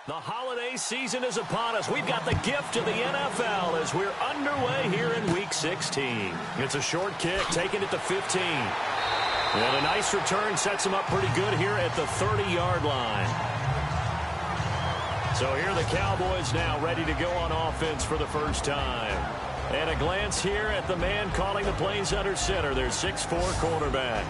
The holiday season is upon us. We've got the gift of the NFL as we're underway here in Week 16. It's a short kick, taking it to 15. And a nice return sets him up pretty good here at the 30-yard line. So here are the Cowboys now ready to go on offense for the first time. And a glance here at the man calling the plays under center, their 6'4" quarterback.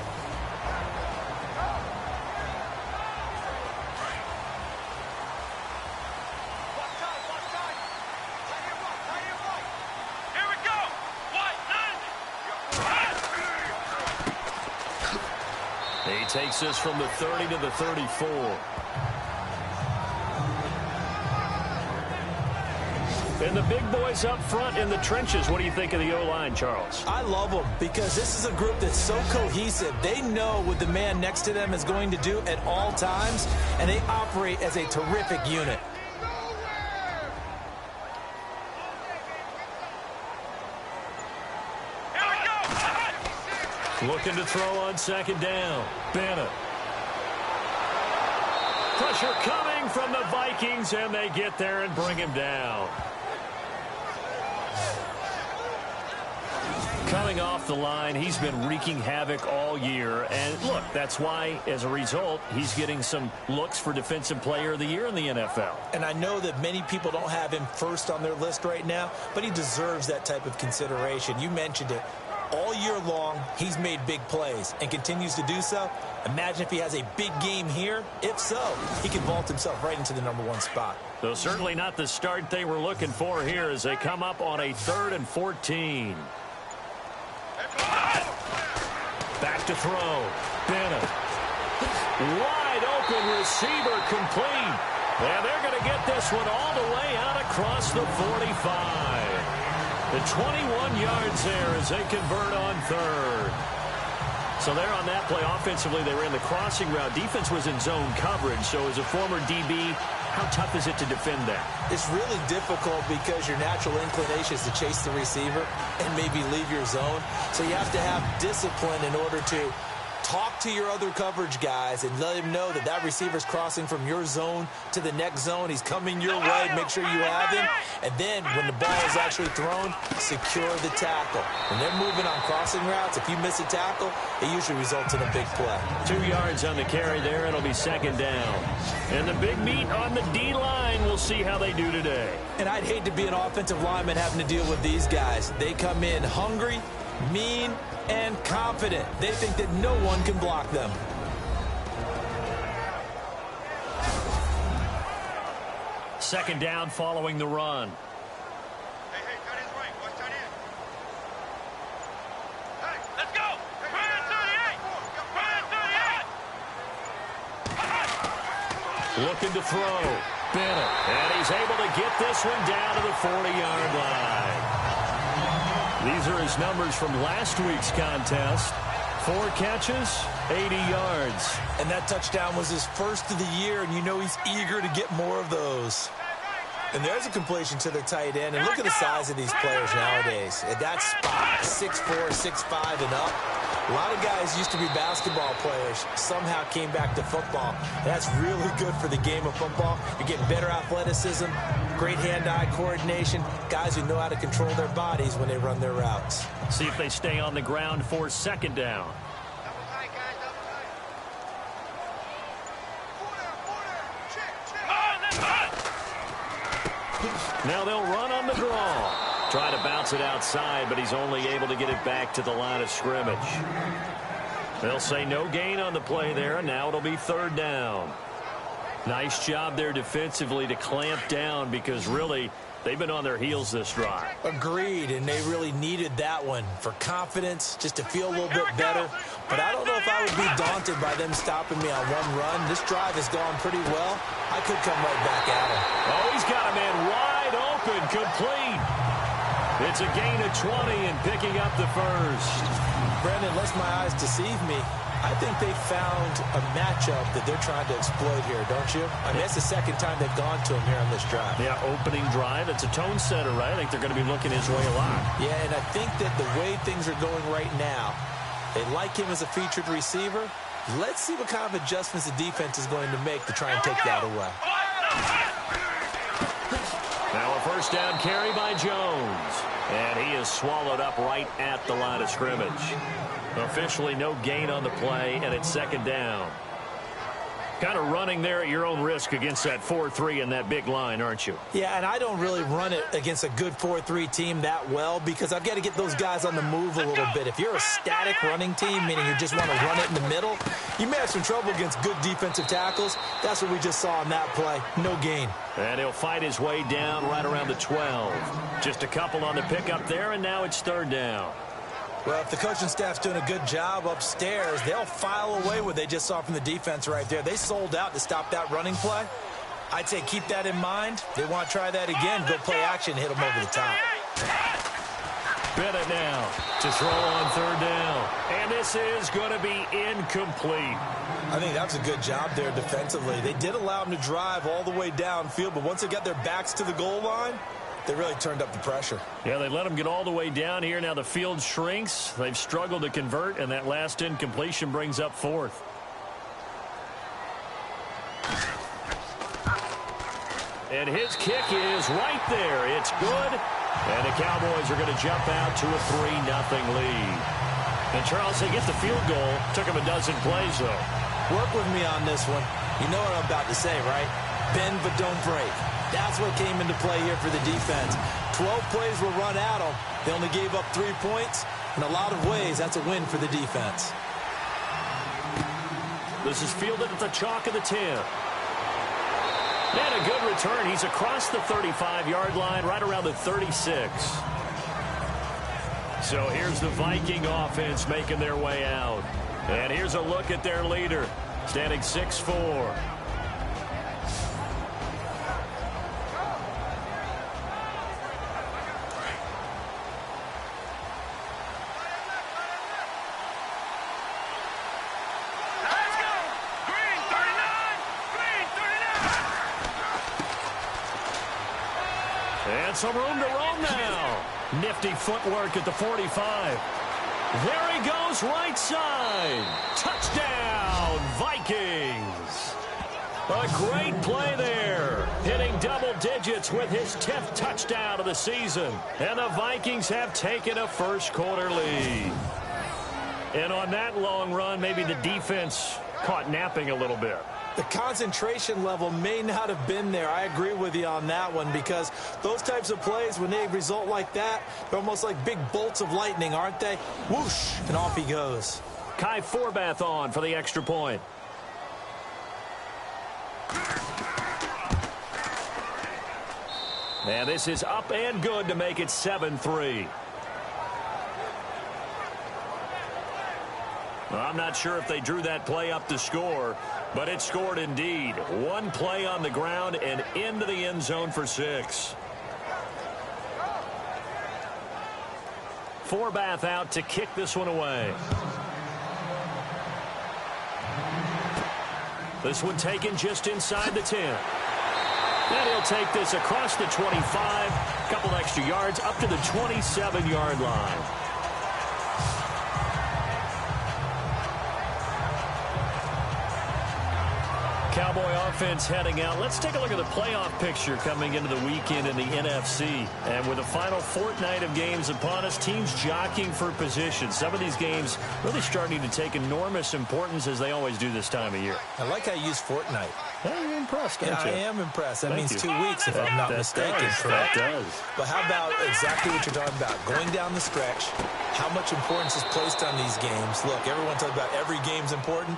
He takes this from the 30 to the 34. And the big boys up front in the trenches. What do you think of the O-line, Charles? I love them because this is a group that's so cohesive. They know what the man next to them is going to do at all times, and they operate as a terrific unit. Looking to throw on second down. Bennett. Pressure coming from the Vikings, and they get there and bring him down. Coming off the line, he's been wreaking havoc all year. And look, that's why, as a result, he's getting some looks for Defensive Player of the Year in the NFL. And I know that many people don't have him first on their list right now, but he deserves that type of consideration. You mentioned it. All year long, he's made big plays and continues to do so. Imagine if he has a big game here. If so, he can vault himself right into the #1 spot. So certainly not the start they were looking for here as they come up on a 3rd and 14. Back to throw. Bennett. Wide open receiver complete. And they're going to get this one all the way out across the 45. The 21 yards there as they convert on 3rd. So there on that play, offensively, they ran the crossing route. Defense was in zone coverage. So as a former DB, how tough is it to defend that? It's really difficult because your natural inclination is to chase the receiver and maybe leave your zone. So you have to have discipline in order to talk to your other coverage guys and let him know that that receiver's crossing from your zone to the next zone. He's coming your way. Make sure you have him. And then when the ball is actually thrown, secure the tackle. When they're moving on crossing routes, if you miss a tackle, it usually results in a big play. 2 yards on the carry there. It'll be second down. And the big meat on the D-line. We'll see how they do today. And I'd hate to be an offensive lineman having to deal with these guys. They come in hungry, mean, and confident. They think that no one can block them. Second down following the run. Hey, cut his right. Watch that in. Hey, let's go. Run at 38. Run at 38. Looking to throw. Bennett. And he's able to get this one down to the 40-yard line. These are his numbers from last week's contest. 4 catches, 80 yards. And that touchdown was his first of the year, and you know he's eager to get more of those. And there's a completion to the tight end. And look at the size of these players nowadays. At that spot, 6'4", 6'5", and up. A lot of guys used to be basketball players, somehow came back to football. That's really good for the game of football. You're getting better athleticism, great hand-eye coordination, guys who know how to control their bodies when they run their routes. See if they stay on the ground for second down. Double tight, guys. Double tight. Now they'll run on the draw. Try to bounce it outside, but he's only able to get it back to the line of scrimmage. They'll say no gain on the play there, and now it'll be 3rd down. Nice job there defensively to clamp down because really they've been on their heels this drive. Agreed, and they really needed that one for confidence, just to feel a little bit better. But I don't know if I would be daunted by them stopping me on one run. This drive has gone pretty well. I could come right back at him. Oh, he's got a man wide open, complete. It's a gain of 20 and picking up the first. Brendan, lest my eyes deceive me, I think they found a matchup that they're trying to exploit here, don't you? I mean, that's the second time they've gone to him here on this drive. Yeah, opening drive. It's a tone setter, right? I think they're going to be looking his way a lot. Yeah, and I think that the way things are going right now, they like him as a featured receiver. Let's see what kind of adjustments the defense is going to make to try and take that away. first down carry by Jones. And he is swallowed up right at the line of scrimmage. Officially no gain on the play, and it's second down. Kind of running there at your own risk against that 4-3 and that big line, aren't you? Yeah, and I don't really run it against a good 4-3 team that well because I've got to get those guys on the move a little bit. If you're a static running team, meaning you just want to run it in the middle, you may have some trouble against good defensive tackles. That's what we just saw in that play. No gain. And he'll fight his way down right around the 12. Just a couple on the pickup there, and now it's third down. Well, if the coaching staff's doing a good job upstairs, they'll file away what they just saw from the defense right there. They sold out to stop that running play. I'd say keep that in mind. They want to try that again, go play action, hit them over the top. Bennett now to throw on third down. And this is going to be incomplete. I think that was a good job there defensively. They did allow them to drive all the way downfield, but once they got their backs to the goal line, they really turned up the pressure. Yeah, they let them get all the way down here. Now the field shrinks. They've struggled to convert, and that last incompletion brings up fourth. And his kick is right there. It's good. And the Cowboys are going to jump out to a 3-0 lead. And Charles, they get the field goal. Took them a dozen plays, though. Work with me on this one. You know what I'm about to say, right? Bend but don't break. That's what came into play here for the defense. 12 plays were run at them. They only gave up 3 points. In a lot of ways, that's a win for the defense. This is fielded at the chalk of the 10. And a good return. He's across the 35-yard line, right around the 36. So here's the Viking offense making their way out. And here's a look at their leader, standing 6'4". And some room to roam now. Nifty footwork at the 45. There he goes, right side. Touchdown, Vikings. A great play there. Hitting double digits with his 10th touchdown of the season. And the Vikings have taken a first-quarter lead. And on that long run, maybe the defense caught napping a little bit. The concentration level may not have been there. I agree with you on that one because those types of plays, when they result like that, they're almost like big bolts of lightning, aren't they? Whoosh, and off he goes. Kai Forbath on for the extra point. And this is up and good to make it 7-3. I'm not sure if they drew that play up to score, but it scored indeed. One play on the ground and into the end zone for 6. Forbath out to kick this one away. This one taken just inside the 10. And he'll take this across the 25, a couple extra yards up to the 27-yard line. Cowboy offense heading out. Let's take a look at the playoff picture coming into the weekend in the NFC. And with the final fortnight of games upon us, teams jockeying for position. Some of these games really starting to take enormous importance as they always do this time of year. I like how you use fortnight. Hey, you're impressed, aren't you? I am impressed. That Thank means you. 2 weeks if I'm not mistaken, correct? That does. But how about exactly what you're talking about? Going down the stretch, how much importance is placed on these games. Look, everyone talks about every game's important.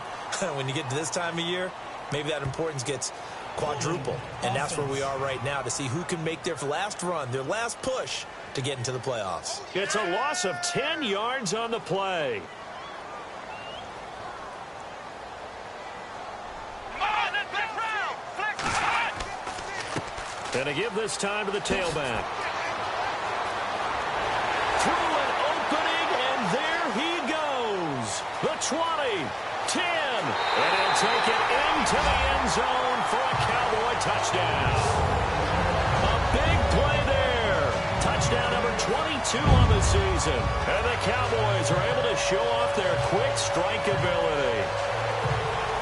When you get to this time of year, maybe that importance gets quadruple. And that's where we are right now to see who can make their last run, their last push to get into the playoffs. It's a loss of 10 yards on the play. And to give this time to the tailback. Through an opening, and there he goes. The 20, 10, and he'll take it into the end zone for a Cowboy touchdown. A big play there. Touchdown number 22 on the season. And the Cowboys are able to show off their quick strike ability.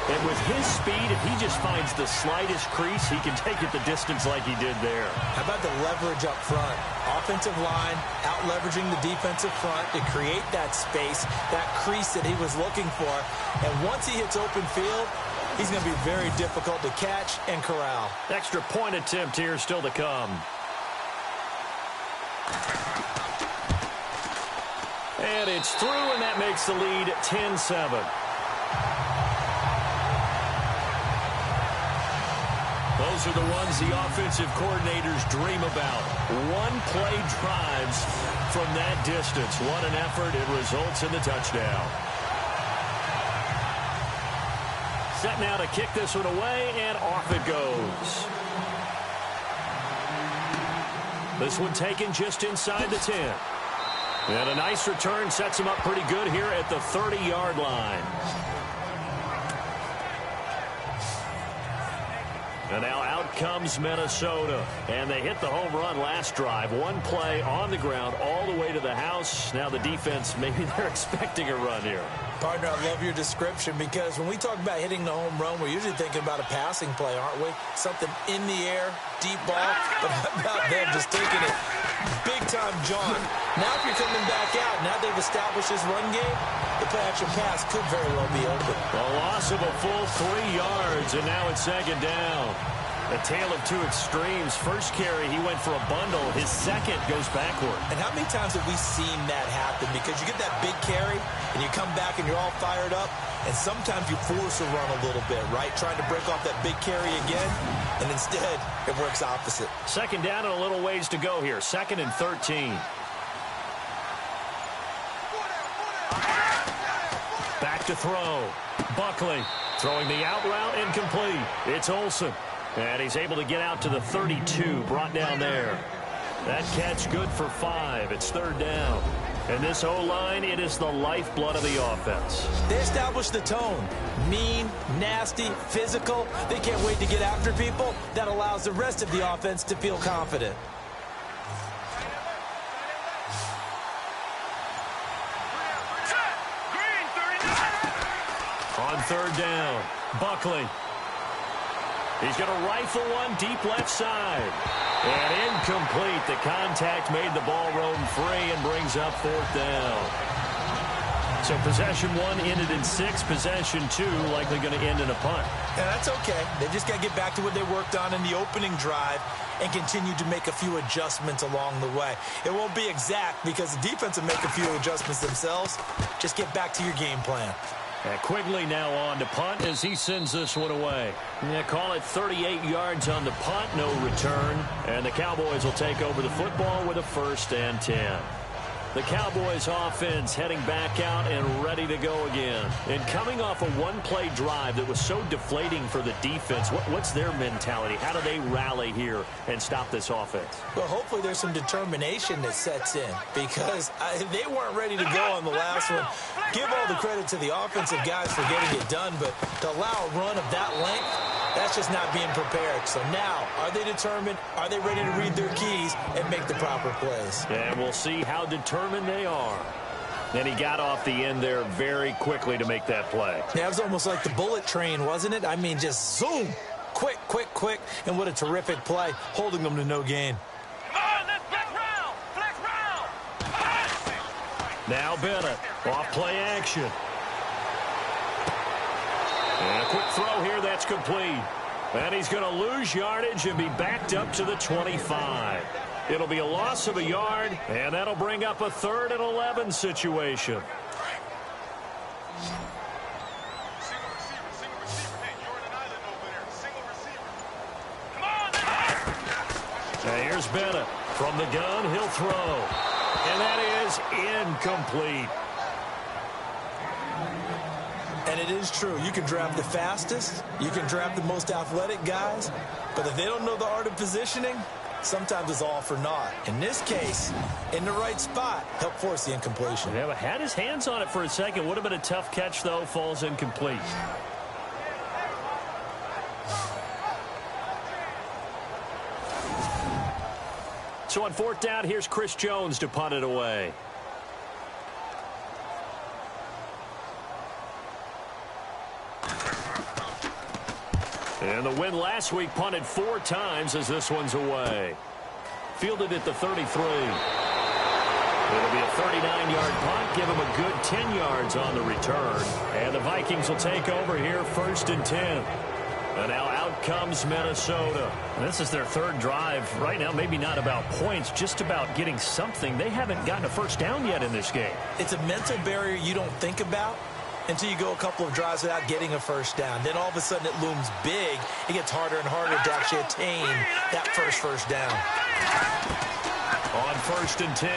And with his speed, if he just finds the slightest crease, he can take it the distance like he did there. How about the leverage up front? Offensive line out-leveraging the defensive front to create that space, that crease that he was looking for. And once he hits open field, he's going to be very difficult to catch and corral. Extra point attempt here still to come. And it's through, and that makes the lead 10-7. Those are the ones the offensive coordinators dream about. One-play drives from that distance. What an effort. It results in the touchdown. Set now to kick this one away, and off it goes. This one taken just inside the 10. And a nice return sets him up pretty good here at the 30-yard line. And now out comes Minnesota. And they hit the home run last drive. One play on the ground all the way to the house. Now the defense, maybe they're expecting a run here. Partner, I love your description because when we talk about hitting the home run, we're usually thinking about a passing play, aren't we? Something in the air, deep ball. But how about them just taking it big-time John? Now if you're coming back out, now they've established this run game, the play-action pass could very well be open. A loss of a full 3 yards, and now it's second down. A tale of two extremes. First carry, he went for a bundle. His second goes backward. And how many times have we seen that happen? Because you get that big carry, and you come back and you're all fired up, and sometimes you force a run a little bit, right? Trying to break off that big carry again, and instead it works opposite. Second down and a little ways to go here. 2nd and 13. Back to throw. Buckley throwing the out route, incomplete. It's Olsen. And he's able to get out to the 32, brought down there. That catch good for 5. It's 3rd down. And this O-line, it is the lifeblood of the offense. They established the tone. Mean, nasty, physical. They can't wait to get after people. That allows the rest of the offense to feel confident. On 3rd down, Buckley. He's going to rifle one deep left side. And incomplete. The contact made the ball roam free and brings up 4th down. So possession 1 ended in 6. Possession 2 likely going to end in a punt. And that's okay. They just got to get back to what they worked on in the opening drive and continue to make a few adjustments along the way. It won't be exact because the defense will make a few adjustments themselves. Just get back to your game plan. And Quigley now on to punt as he sends this one away. Yeah, call it 38 yards on the punt, no return. And the Cowboys will take over the football with a 1st and 10. The Cowboys offense heading back out and ready to go again. And coming off a one-play drive that was so deflating for the defense, what's their mentality? How do they rally here and stop this offense? Well, hopefully there's some determination that sets in because they weren't ready to go on the last one. Give all the credit to the offensive guys for getting it done, but to allow a run of that length, that's just not being prepared. So now, are they determined? Are they ready to read their keys and make the proper plays? And we'll see how determined they are. And he got off the end there very quickly to make that play. Yeah, it was almost like the bullet train, wasn't it? I mean, just zoom. Quick, quick, quick. And what a terrific play, holding them to no gain. Now Bennett, off play action. And a quick throw here, that's complete. And he's going to lose yardage and be backed up to the 25. It'll be a loss of a yard, and that'll bring up a 3rd and 11 situation. Now here's Bennett. From the gun, he'll throw. And that is incomplete. And it is true. You can draft the fastest. You can draft the most athletic guys. But if they don't know the art of positioning, sometimes it's all for naught. In this case, in the right spot, helped force the incompletion. Yeah, but had his hands on it for a second. Would have been a tough catch, though. Falls incomplete. So on 4th down, here's Chris Jones to punt it away. And the win last week punted 4 times as this one's away. Fielded at the 33. It'll be a 39-yard punt. Give him a good 10 yards on the return. And the Vikings will take over here 1st and 10. And now out comes Minnesota. And this is their 3rd drive. Right now, maybe not about points, just about getting something. They haven't gotten a first down yet in this game. It's a mental barrier you don't think about until you go a couple of drives without getting a first down. Then all of a sudden it looms big. It gets harder and harder to actually attain that first down. On 1st and 10,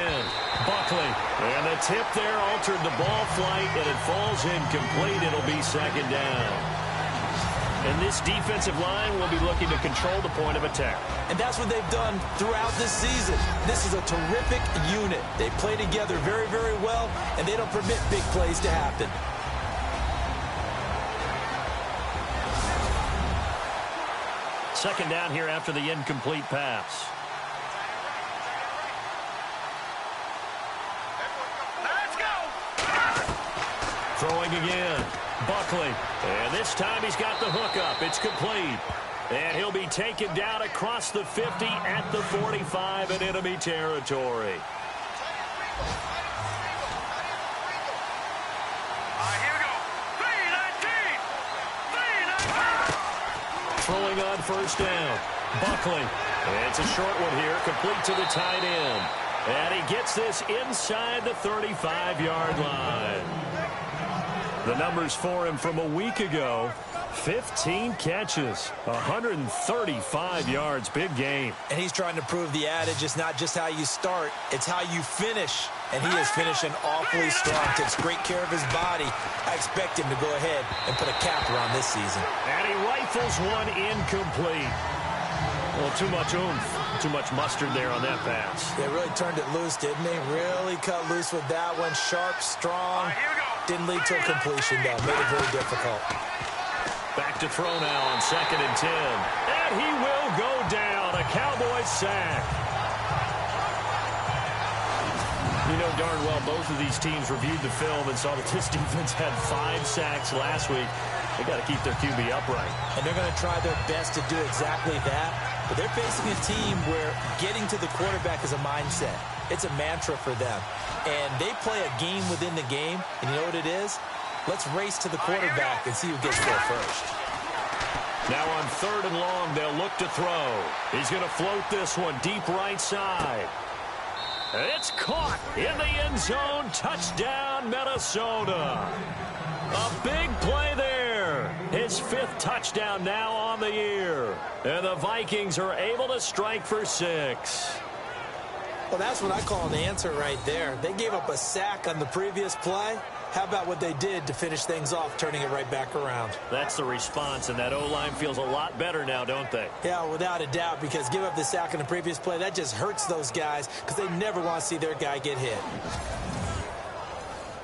Buckley. And the tip there altered the ball flight, and it falls incomplete. It'll be 2nd down. And this defensive line will be looking to control the point of attack. And that's what they've done throughout this season. This is a terrific unit. They play together very, very well, and they don't permit big plays to happen. Second down here after the incomplete pass. Let's go! Throwing again. Buckley. And this time he's got the hook up. It's complete. And he'll be taken down across the 50 at the 45 in enemy territory. Here we go. 319! 319! Throwing on 1st down. Buckley. And it's a short one here, complete to the tight end. And he gets this inside the 35-yard line. The numbers for him from a week ago, 15 catches, 135 yards, big game. And he's trying to prove the adage, it's not just how you start, it's how you finish. And he is finishing awfully strong, takes great care of his body. I expect him to go ahead and put a capper on this season. And he rifles one incomplete. Well, too much oomph, too much mustard there on that pass. They really turned it loose, didn't they? Really cut loose with that one. Sharp, strong. Here we go. Didn't lead to a completion, though. Made it very difficult. Back to throw now on 2nd and 10. And he will go down. A Cowboys sack. You know darn well both of these teams reviewed the film and saw that this defense had 5 sacks last week. They got to keep their QB upright. And they're going to try their best to do exactly that. But they're facing a team where getting to the quarterback is a mindset. It's a mantra for them. And they play a game within the game. And you know what it is? Let's race to the quarterback and see who gets there first. Now on 3rd and long, they'll look to throw. He's going to float this one deep right side. It's caught in the end zone. Touchdown, Minnesota. A big play there. His 5th touchdown now on the year. And the Vikings are able to strike for 6. Well, that's what I call an answer right there. They gave up a sack on the previous play. How about what they did to finish things off, turning it right back around? That's the response, and that O-line feels a lot better now, don't they? Yeah, without a doubt, because give up the sack on the previous play, that just hurts those guys because they never want to see their guy get hit.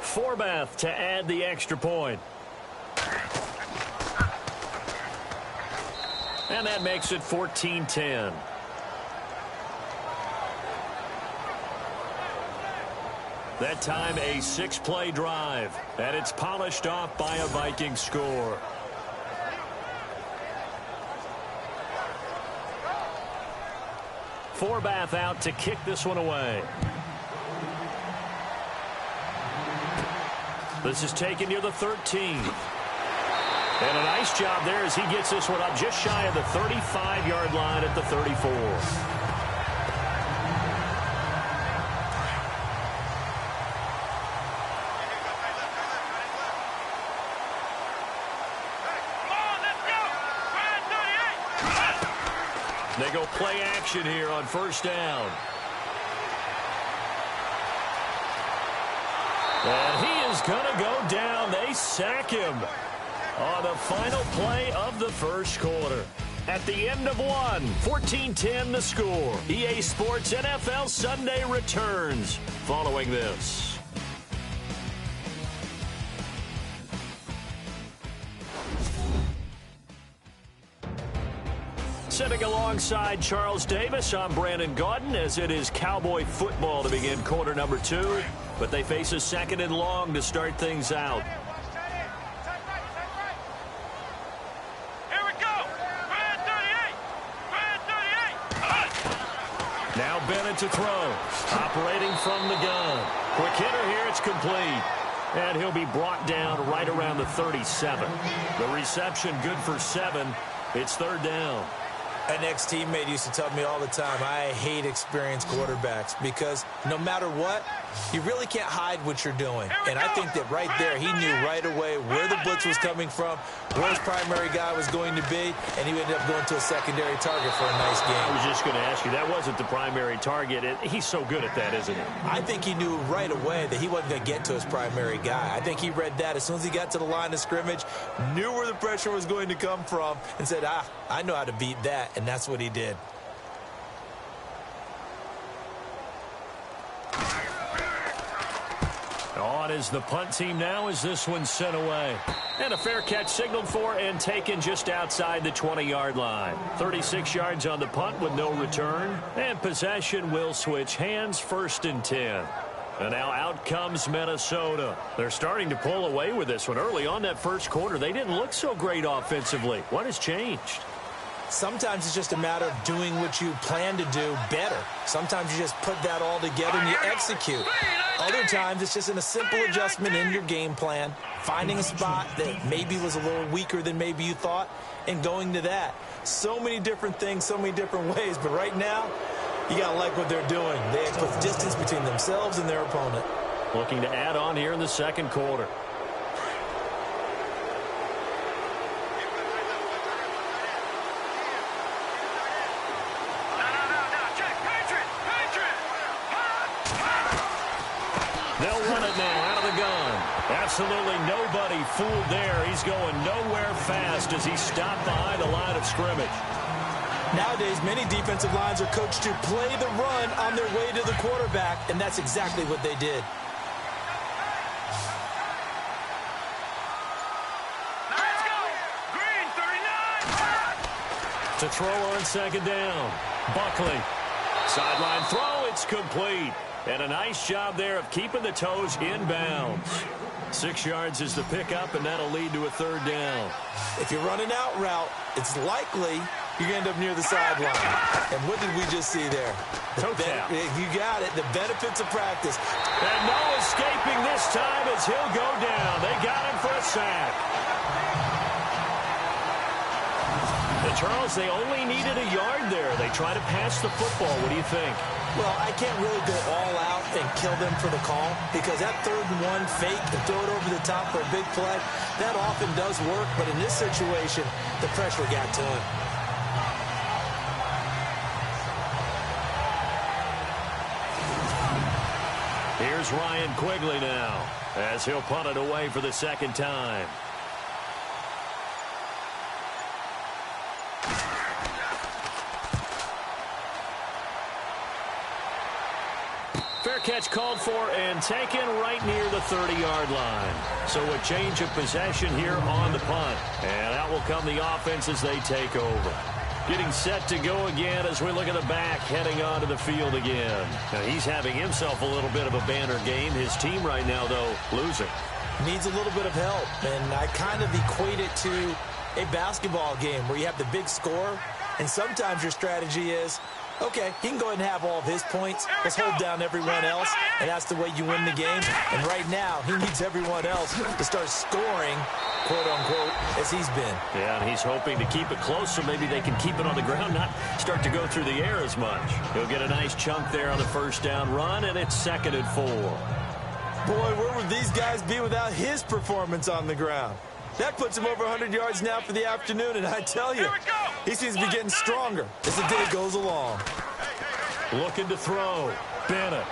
Forbath to add the extra point. And that makes it 14-10. That time a 6-play drive, and it's polished off by a Viking score. Forbath out to kick this one away. This is taken near the 13. And a nice job there as he gets this one up just shy of the 35-yard line at the 34. They go play action here on 1st down. And he is going to go down. They sack him on the final play of the 1st quarter. At the end of one, 14-10 the score. EA Sports NFL Sunday returns following this. Sitting alongside Charles Davis, I'm Brandon Gaudin as it is Cowboy football to begin quarter number 2. But they face a 2nd and long to start things out. Here we go. Bennett to throw. Operating from the gun. Quick hitter here. It's complete. And he'll be brought down right around the 37. The reception good for 7. It's third down. An ex-teammate used to tell me all the time, I hate experienced quarterbacks because no matter what, you really can't hide what you're doing. And I think that right there, he knew right away where the blitz was coming from, where his primary guy was going to be, and he ended up going to a secondary target for a nice game. I was just going to ask you, that wasn't the primary target. He's so good at that, isn't he? I think he knew right away that he wasn't going to get to his primary guy. I think he read that as soon as he got to the line of scrimmage, knew where the pressure was going to come from, and said, I know how to beat that. And that's what he did. On is the punt team now as this one's sent away. And a fair catch signaled for and taken just outside the 20-yard line. 36 yards on the punt with no return. And possession will switch hands, 1st and 10. And now out comes Minnesota. They're starting to pull away with this one. Early on that first quarter, they didn't look so great offensively. What has changed? Sometimes it's just a matter of doing what you plan to do better. Sometimes you just put that all together and you execute. Other times it's just a simple adjustment in your game plan, finding a spot that maybe was a little weaker than maybe you thought, and going to that. So many different things, so many different ways, but right now, you got to like what they're doing. They put distance between themselves and their opponent. Looking to add on here in the second quarter. They'll run it now out of the gun. Absolutely nobody fooled there. He's going nowhere fast as he's stopped behind the line of scrimmage. Nowadays, many defensive lines are coached to play the run on their way to the quarterback, and that's exactly what they did. Let's go! Green, 39! To throw on second down. Buckley. Sideline throw. It's complete. And a nice job there of keeping the toes in bounds. 6 yards is the pickup, and that'll lead to a third down. If you run an out route, it's likely you're going to end up near the sideline. And what did we just see there? Toe tap. You got it. The benefits of practice. And no escaping this time as he'll go down. They got him for a sack. And Charles, they only needed a yard there. They try to pass the football. What do you think? Well, I can't really go all out and kill them for the call because that 3rd and 1 fake and throw it over the top for a big play, that often does work. But in this situation, the pressure got to him. Here's Ryan Quigley now as he'll punt it away for the second time. Fair catch called for and taken right near the 30-yard line. So a change of possession here on the punt. And out will come the offense as they take over. Getting set to go again as we look at the back heading onto the field again. Now he's having himself a little bit of a banner game. His team right now, though, losing. Needs a little bit of help. And I kind of equate it to a basketball game where you have the big score. And sometimes your strategy is, okay, he can go ahead and have all of his points. Let's hold down everyone else, and that's the way you win the game. And right now, he needs everyone else to start scoring, quote-unquote, as he's been. Yeah, and he's hoping to keep it close so maybe they can keep it on the ground, not start to go through the air as much. He'll get a nice chunk there on the first down run, and it's 2nd and 4. Boy, where would these guys be without his performance on the ground? That puts him over 100 yards now for the afternoon, and I tell you, he seems to be getting stronger as the day goes along. Looking to throw. Bennett.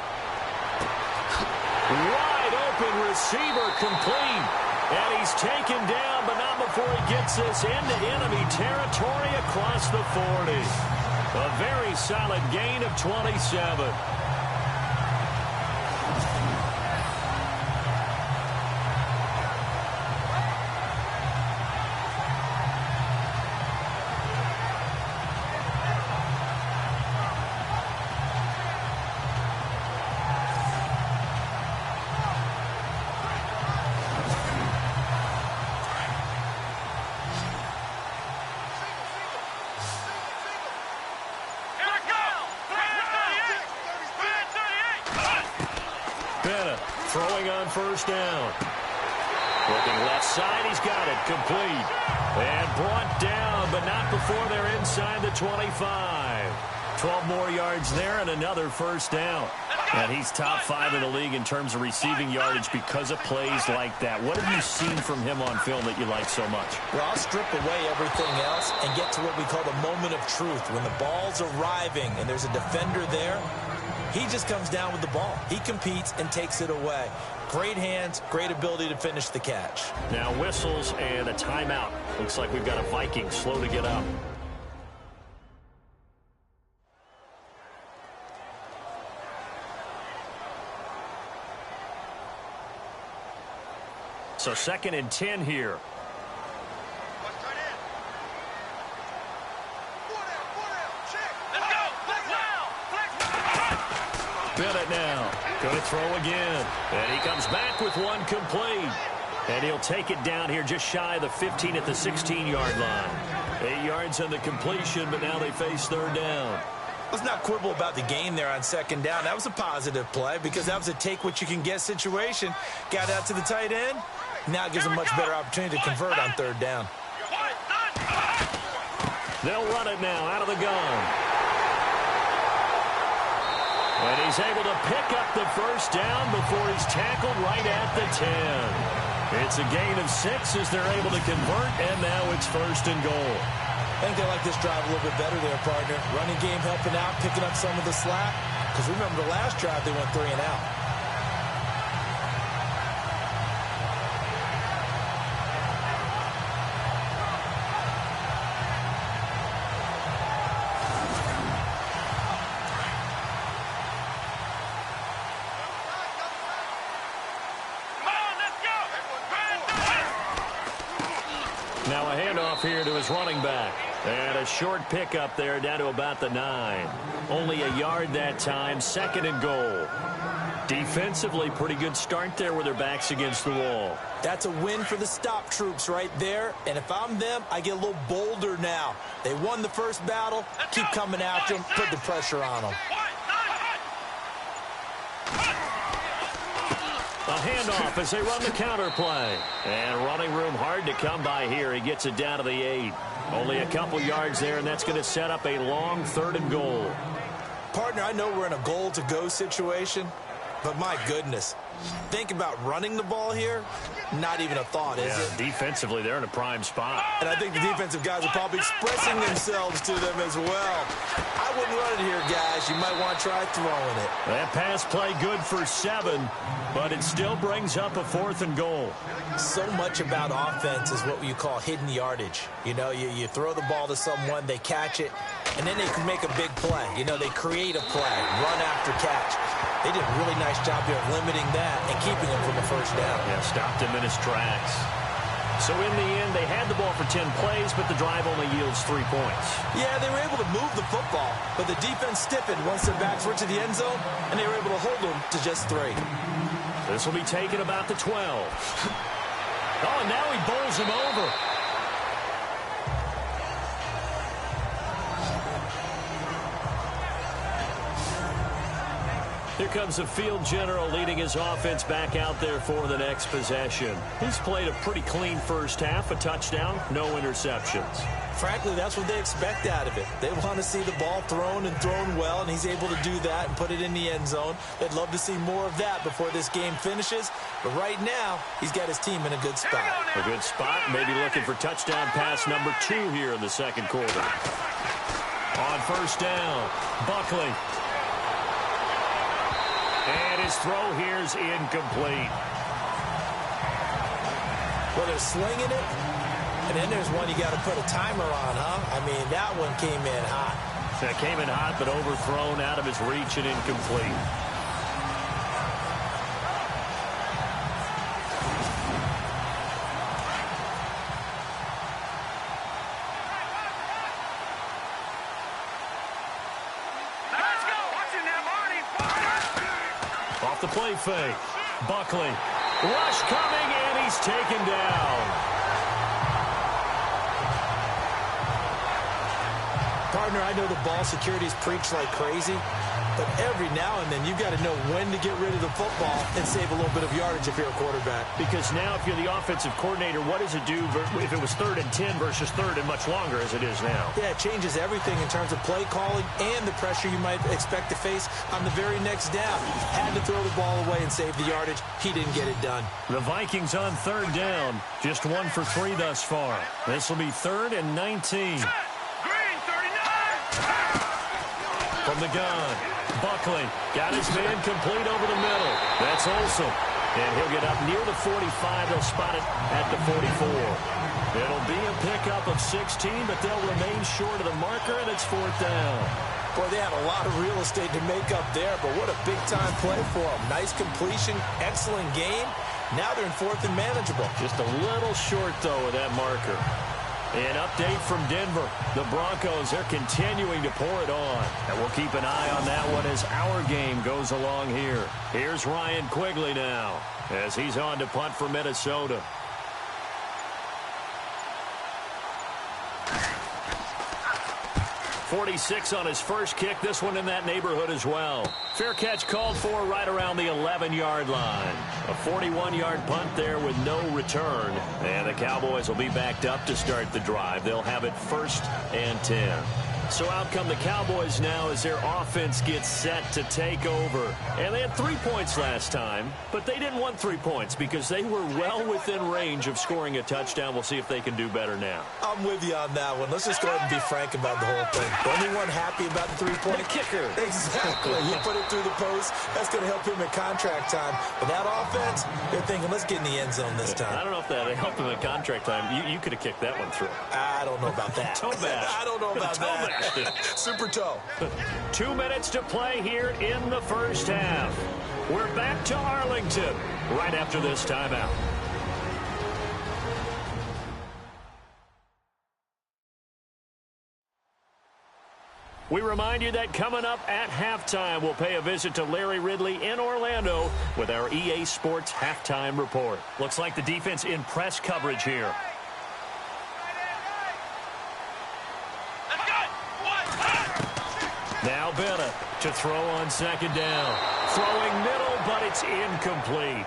Wide open receiver complete. And he's taken down, but not before he gets this into enemy territory across the 40. A very solid gain of 27. Throwing on first down. Looking left side, he's got it. Complete. And brought down, but not before they're inside the 25. 12 more yards there and another first down. And he's top 5 in the league in terms of receiving yardage because of plays like that. What have you seen from him on film that you like so much? Well, I'll strip away everything else and get to what we call the moment of truth. When the ball's arriving and there's a defender there, he just comes down with the ball. He competes and takes it away. Great hands, great ability to finish the catch. Now whistles and a timeout. Looks like we've got a Viking slow to get up. So 2nd and 10 here. Bennett now going to throw again. And he comes back with one complete. And he'll take it down here just shy of the 15 at the 16-yard line. 8 yards on the completion, but now they face 3rd down. Let's not quibble about the gain there on 2nd down. That was a positive play because that was a take-what-you-can-get situation. Got out to the tight end. Now it gives them a much better opportunity to convert on 3rd down. They'll run it now out of the gun. And he's able to pick up the first down before he's tackled right at the 10. It's a gain of 6 as they're able to convert, and now it's 1st and goal. I think they like this drive a little bit better there, partner. Running game helping out, picking up some of the slack. Because remember the last drive, they went 3 and out. Now a handoff here to his running back. And a short pickup there down to about the 9. Only a yard that time, 2nd and goal. Defensively, pretty good start there with their backs against the wall. That's a win for the stop troops right there. And if I'm them, I get a little bolder now. They won the first battle. Keep coming after them. Put the pressure on them. A handoff as they run the counter play. And running room hard to come by here. He gets it down to the 8. Only a couple yards there, and that's going to set up a long 3rd and goal. Partner, I know we're in a goal-to-go situation, but my goodness. Think about running the ball here. Not even a thought, is it? Defensively, they're in a prime spot. And I think the defensive guys are probably expressing themselves to them as well. I wouldn't run it here, guys. You might want to try throwing it. That pass play good for 7, but it still brings up a 4th and goal. So much about offense is what you call hidden yardage. You know, you throw the ball to someone, they catch it, and then they can make a big play. You know, they create a play, run after catch. They did a really nice job here of limiting that and keeping him from a first down. Yeah, stopped him in his tracks. So in the end, they had the ball for 10 plays, but the drive only yields 3 points. Yeah, they were able to move the football, but the defense stiffened once their backs were to the end zone, and they were able to hold them to just 3. This will be taken about the 12. Oh, and now he bowls him over. Here comes the field general leading his offense back out there for the next possession. He's played a pretty clean first half, a touchdown, no interceptions. Frankly, that's what they expect out of it. They want to see the ball thrown and thrown well, and he's able to do that and put it in the end zone. They'd love to see more of that before this game finishes. But right now, he's got his team in a good spot. A good spot, maybe looking for touchdown pass number 2 here in the 2nd quarter. On first down, Buckley. And his throw here is incomplete. Well, they're slinging it, and then there's one you got to put a timer on, huh? I mean, that one came in hot. That came in hot, but overthrown out of his reach and incomplete. Off the play fake. Buckley. Rush coming, and he's taken down. Partner, I know the ball security is preached like crazy, but every now and then you've got to know when to get rid of the football and save a little bit of yardage if you're a quarterback. Because now if you're the offensive coordinator, what does it do if it was 3rd and 10 versus 3rd and much longer as it is now? Yeah, it changes everything in terms of play calling and the pressure you might expect to face on the very next down. Had to throw the ball away and save the yardage. He didn't get it done. The Vikings on 3rd down. Just 1 for 3 thus far. This will be 3rd and 19. Green, 39. From the gun, Buckley got his man complete over the middle. That's Olsen. And he'll get up near the 45. They'll spot it at the 44. It'll be a pickup of 16, but they'll remain short of the marker, and it's 4th down. Boy, they had a lot of real estate to make up there, but what a big-time play for them. Nice completion, excellent game. Now they're in 4th and manageable. Just a little short, though, of that marker. An update from Denver. The Broncos, they're continuing to pour it on. And we'll keep an eye on that one as our game goes along here. Here's Ryan Quigley now as he's on to punt for Minnesota. .46 on his first kick. This one in that neighborhood as well. Fair catch called for right around the 11-yard line. A 41-yard punt there with no return. And the Cowboys will be backed up to start the drive. They'll have it 1st and 10. So out come the Cowboys now as their offense gets set to take over. And they had 3 points last time, but they didn't want 3 points because they were well within range of scoring a touchdown. We'll see if they can do better now. I'm with you on that one. Let's just go ahead and be frank about the whole thing. The only one happy about the three-point kicker. Exactly. You put it through the post. That's going to help him at contract time. But that offense, they're thinking, let's get in the end zone this time. I don't know if that helped him at contract time. You could have kicked that one through. I don't know about that. Toe bash. I don't know about that. Super toe. 2 minutes to play here in the first half. We're back to Arlington right after this timeout. We remind you that coming up at halftime, we'll pay a visit to Larry Ridley in Orlando with our EA Sports halftime report. Looks like the defense in press coverage here. Now Bennett to throw on 2nd down. Throwing middle, but it's incomplete.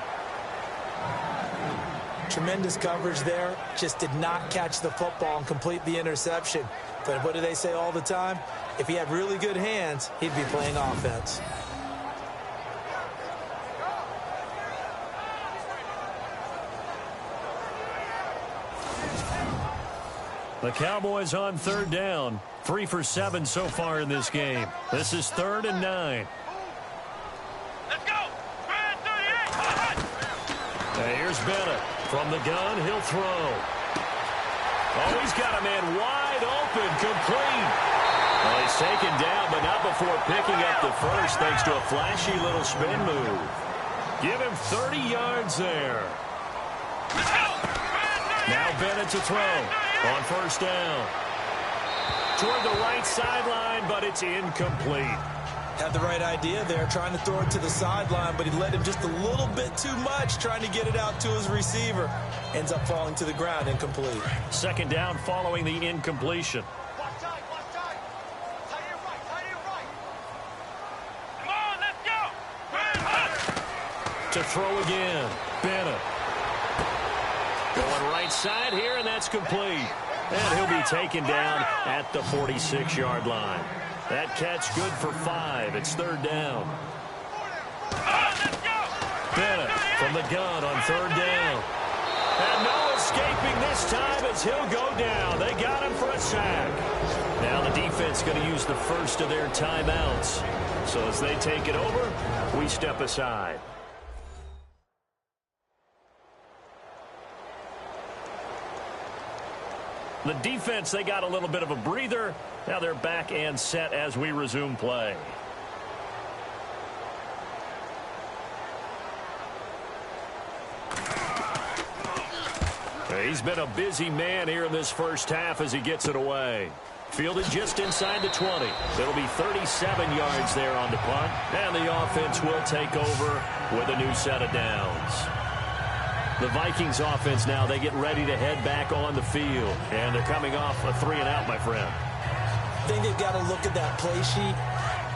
Tremendous coverage there. Just did not catch the football and complete the interception. But what do they say all the time? If he had really good hands, he'd be playing offense. The Cowboys on 3rd down. 3 for 7 so far in this game. This is 3rd and 9. Let's go. Grand 38. Now here's Bennett. From the gun, he'll throw. Oh, he's got a man wide open, complete. Well, he's taken down, but not before picking up the first thanks to a flashy little spin move. Give him 30 yards there. Now Bennett to throw on 1st down. Toward the right sideline, but it's incomplete. Had the right idea there, trying to throw it to the sideline, but he led him just a little bit too much, trying to get it out to his receiver. Ends up falling to the ground, incomplete. 2nd down following the incompletion. Watch tight. Tight it right. Come on, let's go. Grand To throw again. Bennett. Going right side here, and that's complete. And he'll be taken down at the 46-yard line. That catch good for 5. It's 3rd down. Bennett from the gun on 3rd down. And no escaping this time as he'll go down. They got him for a sack. Now the defense going to use the first of their timeouts. So as they take it over, we step aside. The defense, they got a little bit of a breather. Now they're back and set as we resume play. He's been a busy man here in this first half as he gets it away. Fielded just inside the 20. It'll be 37 yards there on the punt. And the offense will take over with a new set of downs. The Vikings offense now, they get ready to head back on the field. And they're coming off a 3-and-out, my friend. think they've got to look at that play sheet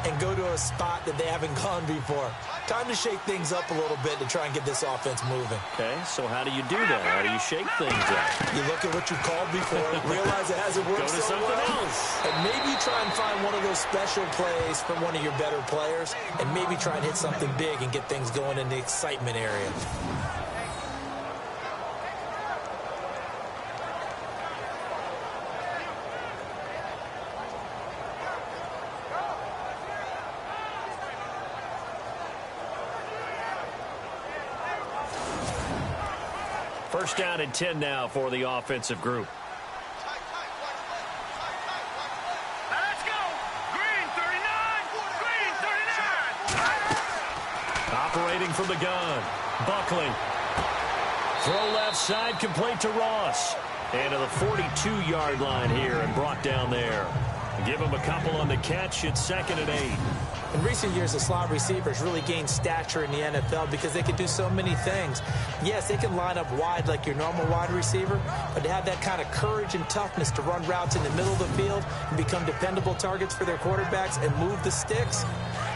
and go to a spot that they haven't gone before. Time to shake things up a little bit to try and get this offense moving. Okay, so how do you do that? How do you shake things up? You look at what you've called before, realize it hasn't worked Go to so something well, else. and maybe try and find one of those special plays from one of your better players, and maybe try and hit something big and get things going in the excitement area. First down and 10 now for the offensive group. Now let's go. Green 39. Green 39. Operating from the gun. Buckley. Throw left side, complete to Ross. And to the 42-yard line here and brought down there. Give him a couple on the catch. It's 2nd and 8. In recent years, the slot receivers really gained stature in the NFL because they can do so many things. Yes, they can line up wide like your normal wide receiver, but to have that kind of courage and toughness to run routes in the middle of the field and become dependable targets for their quarterbacks and move the sticks,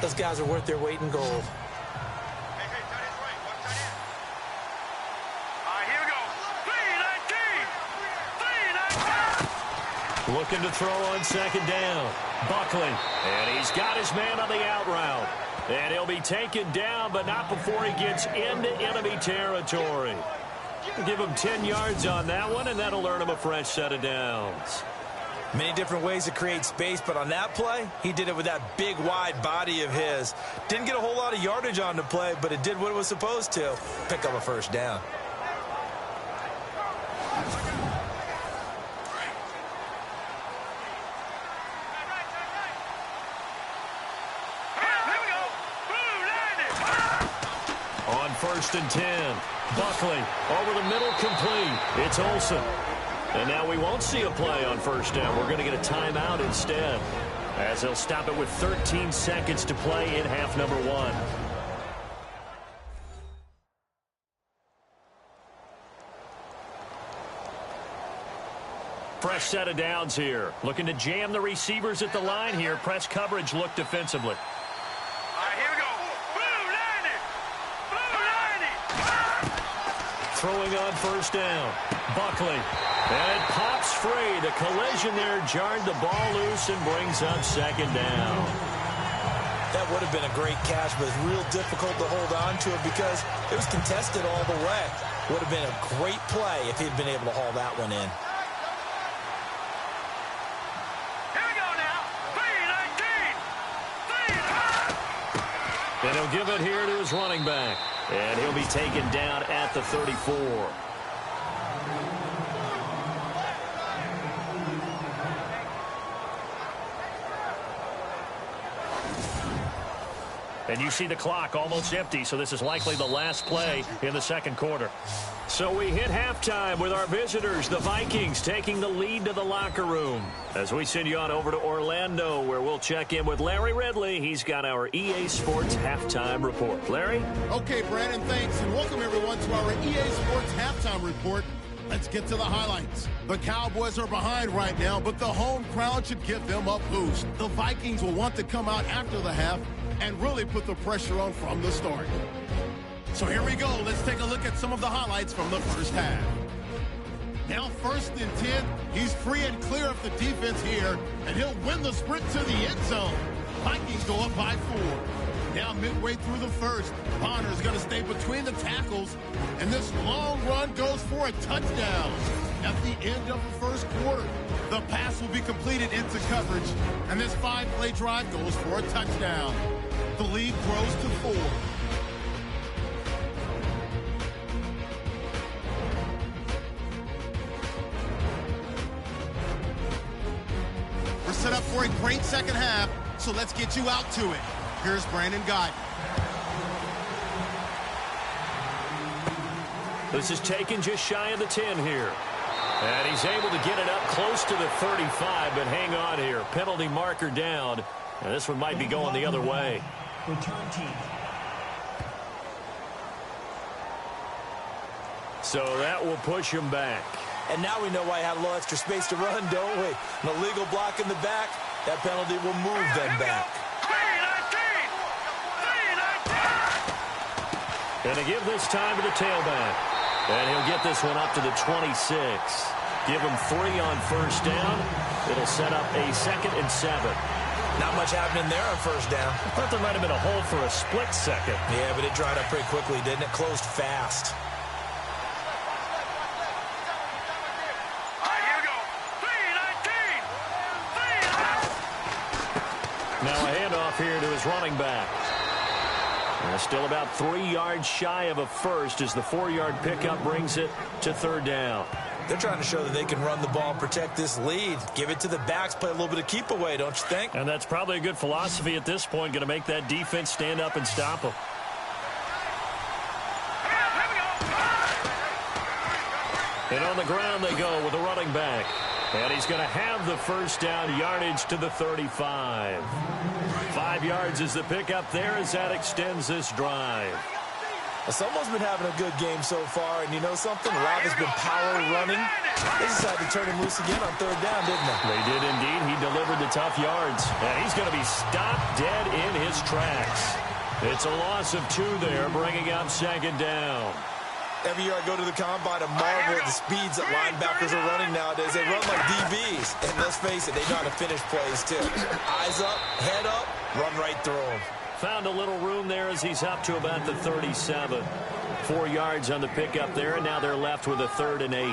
those guys are worth their weight in gold. Hey, tight end's right. Watch tight end. All right, here we go. 3-19. 3-19. Looking to throw on 2nd down. Buckley. And he's got his man on the out route. And he'll be taken down, but not before he gets into enemy territory. Give him 10 yards on that one, and that'll earn him a fresh set of downs. Many different ways to create space, but on that play, he did it with that big, wide body of his. Didn't get a whole lot of yardage on the play, but it did what it was supposed to. Pick up a first down. On 1st and 10, Buckley over the middle, complete. It's Olsen. And now we won't see a play on 1st down. We're going to get a timeout instead, as they'll stop it with 13 seconds to play in half number 1. Fresh set of downs here. Looking to jam the receivers at the line here. Press coverage look defensively. Throwing on 1st down. Buckley. And it pops free. The collision there jarred the ball loose and brings up 2nd down. That would have been a great catch, but it's real difficult to hold on to it because it was contested all the way. Would have been a great play if he'd been able to haul that one in. Here we go now. 3-19. 3-19. And he'll give it here to his running back. And he'll be taken down at the 34. And you see the clock almost empty, so this is likely the last play in the 2nd quarter. So we hit halftime with our visitors, the Vikings, taking the lead to the locker room. As we send you on over to Orlando, where we'll check in with Larry Ridley. He's got our EA Sports Halftime Report. Larry? Okay, Brandon, thanks, and welcome everyone to our EA Sports Halftime Report. Let's get to the highlights. The Cowboys are behind right now, but the home crowd should give them a boost. The Vikings will want to come out after the half and really put the pressure on from the start. So here we go. Let's take a look at some of the highlights from the first half. Now 1st and 10. He's free and clear of the defense here, and he'll win the sprint to the end zone. Vikings go up by 4. Now midway through the first, Bonner's going to stay between the tackles, and this long run goes for a touchdown. At the end of the first quarter, the pass will be completed into coverage, and this 5-play drive goes for a touchdown. The lead grows to 4. We're set up for a great second half, so let's get you out to it. Here's Brandon Guyton. This is taken just shy of the 10 here. And he's able to get it up close to the 35, but hang on here. Penalty marker down. And this one might be going the other way. Return team. So that will push him back. And now we know why he had a little extra space to run, don't we? An illegal block in the back. That penalty will move them back. And they give this time to the tailback. And he'll get this one up to the 26. Give him 3 on first down. It'll set up a 2nd and 7. Not much happening there on first down. I thought there might have been a hole for a split second. Yeah, but it dried up pretty quickly, didn't it? Closed fast. Now a handoff here to his running back. Still about 3 yards shy of a first as the 4-yard pickup brings it to 3rd down. They're trying to show that they can run the ball and protect this lead. Give it to the backs, play a little bit of keep away, don't you think? And that's probably a good philosophy at this point, going to make that defense stand up and stop them. And on the ground they go with a running back. And he's going to have the first down, yardage to the 35. 5 yards is the pickup there as that extends this drive. Someone's been having a good game so far, and you know something? A lot has been power running. They decided to turn him loose again on 3rd down, didn't they? They did indeed. He delivered the tough yards. And he's going to be stopped dead in his tracks. It's a loss of 2 there, bringing up 2nd down. Every year I go to the combine and marvel at the speeds that linebackers are running nowadays. They run like DBs. And let's face it, they know how to finish plays too. Eyes up, head up, run right through them. Found a little room there as he's up to about the 37. 4 yards on the pickup there, and now they're left with a 3rd and 8.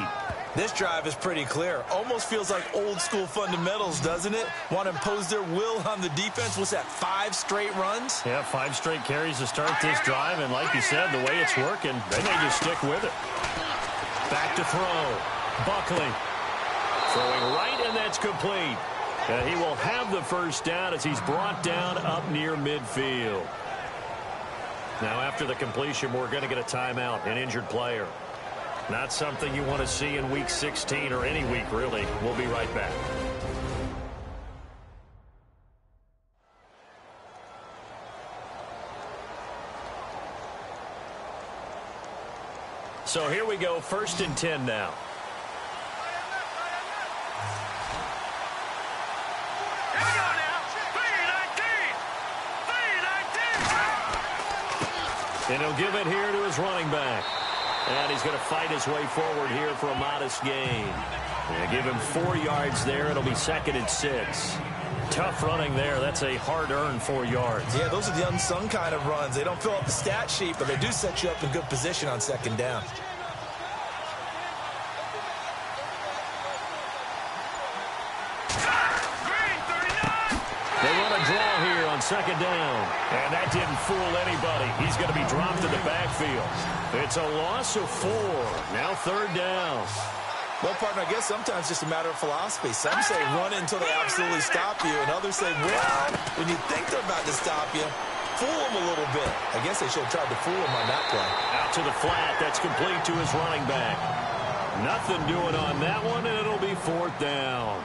This drive is pretty clear. Almost feels like old school fundamentals, doesn't it? Want to impose their will on the defense. What's that, 5 straight runs? Yeah, 5 straight carries to start this drive, and like you said, the way it's working, they may just stick with it. Back to throw. Buckley throwing right, and that's complete. And he will have the first down as he's brought down up near midfield. Now after the completion, we're going to get a timeout, an injured player. Not something you want to see in Week 16 or any week, really. We'll be right back. So here we go, 1st and 10 now. And he'll give it here to his running back. And he's going to fight his way forward here for a modest gain. And give him 4 yards there. It'll be 2nd and 6. Tough running there. That's a hard-earned 4 yards. Yeah, those are the unsung kind of runs. They don't fill up the stat sheet, but they do set you up in good position on 2nd down. They run a draw here on 2nd down. And that didn't fool anybody. He's going to be dropped in the backfield. It's a loss of 4. Now 3rd down. Well, partner, I guess sometimes it's just a matter of philosophy. Some say run until they absolutely stop you, and others say, well, when you think they're about to stop you, fool them a little bit. I guess they should have tried to fool him on that play. Out to the flat. That's complete to his running back. Nothing doing on that one, and it'll be 4th down.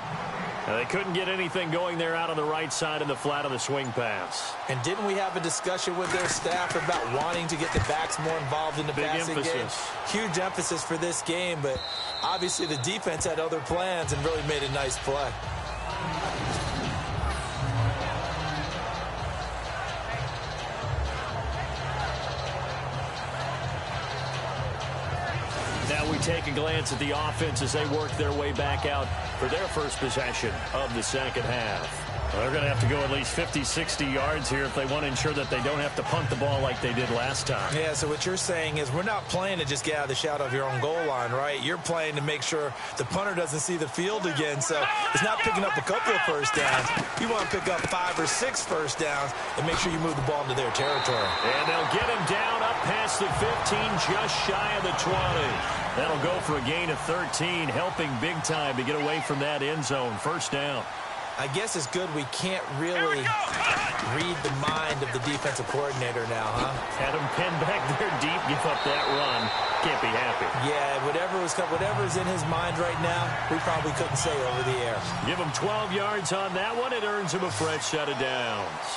Now, they couldn't get anything going there out on the right side of the flat of the swing pass. And didn't we have a discussion with their staff about wanting to get the backs more involved in the passing game? Huge emphasis for this game, but obviously the defense had other plans and really made a nice play. Now we take a glance at the offense as they work their way back out for their first possession of the 2nd half. Well, they're going to have to go at least 50, 60 yards here if they want to ensure that they don't have to punt the ball like they did last time. Yeah, so what you're saying is we're not playing to just get out of the shadow of your own goal line, right? You're playing to make sure the punter doesn't see the field again. So it's not picking up a couple of first downs. You want to pick up 5 or 6 first downs and make sure you move the ball into their territory. And they'll get him down up past the 15, just shy of the 20. That'll go for a gain of 13, helping big time to get away from that end zone. First down. I guess it's good we can't really read the mind of the defensive coordinator now, huh? Had him pinned back there deep, give up that run. Can't be happy. Yeah, whatever's in his mind right now, we probably couldn't say over the air. Give him 12 yards on that one. It earns him a fresh set of downs.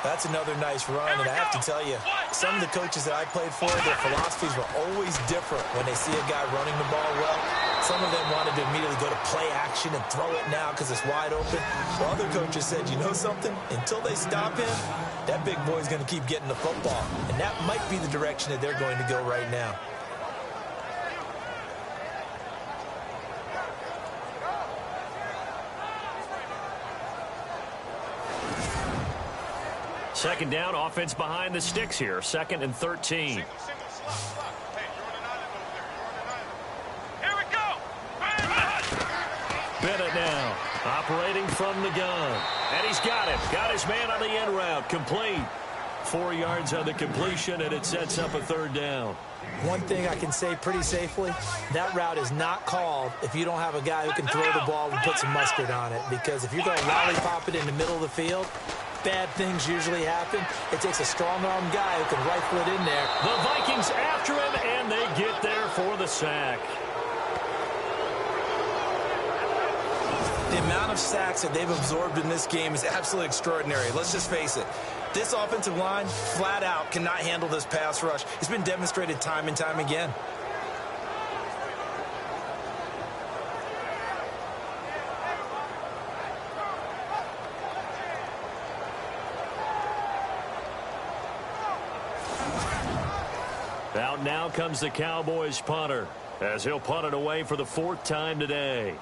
That's another nice run, and I have to tell you, some of the coaches that I played for, their philosophies were always different when they see a guy running the ball well. Some of them wanted to immediately go to play action and throw it now because it's wide open. Well, other coaches said, you know something? Until they stop him, that big boy's going to keep getting the football. And that might be the direction that they're going to go right now. Second down, offense behind the sticks here. 2nd and 13. Single slot. Hey, you're on an island over there. You're on an island. Here we go. Bennett now operating from the gun. And he's got him. Got his man on the end route. Complete. 4 yards on the completion, and it sets up a 3rd down. One thing I can say pretty safely, that route is not called if you don't have a guy who can throw the ball and put some mustard on it. Because if you're going to lollipop it in the middle of the field, bad things usually happen. It takes a strong-arm guy who can rifle it in there. The Vikings after him, and they get there for the sack. The amount of sacks that they've absorbed in this game is absolutely extraordinary. Let's just face it. This offensive line, flat out, cannot handle this pass rush. It's been demonstrated time and time again. Out now comes the Cowboys punter, as he'll punt it away for the 4th time today.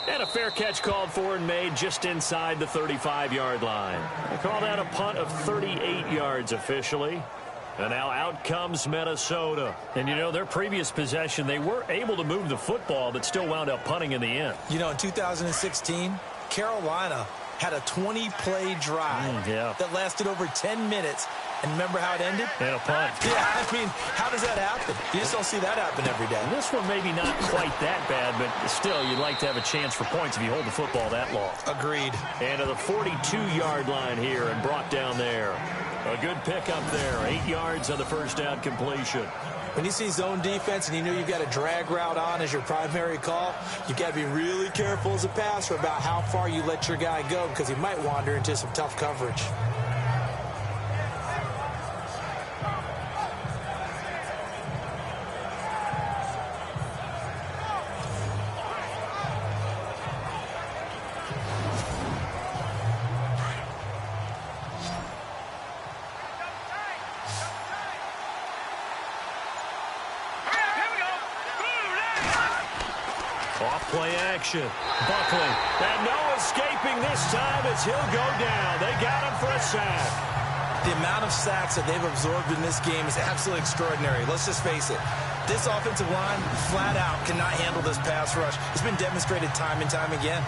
And a fair catch called for and made just inside the 35-yard line. They call that a punt of 38 yards officially. And now out comes Minnesota. And, you know, their previous possession, they were able to move the football, but still wound up punting in the end. You know, in 2016, Carolina had a 20-play drive that lasted over 10 minutes. And remember how it ended? And a punt. Yeah, I mean, how does that happen? You just don't see that happen every day. This one maybe not quite that bad, but still, you'd like to have a chance for points if you hold the football that long. Agreed. And to the 42-yard line here and brought down there. A good pickup there. 8 yards on the first down completion. When you see zone defense and you know you've got a drag route on as your primary call, you've got to be really careful as a passer about how far you let your guy go because he might wander into some tough coverage. Play action. Buckley. And no escaping this time as he'll go down. They got him for a sack. The amount of sacks that they've absorbed in this game is absolutely extraordinary. Let's just face it. This offensive line, flat out, cannot handle this pass rush. It's been demonstrated time and time again.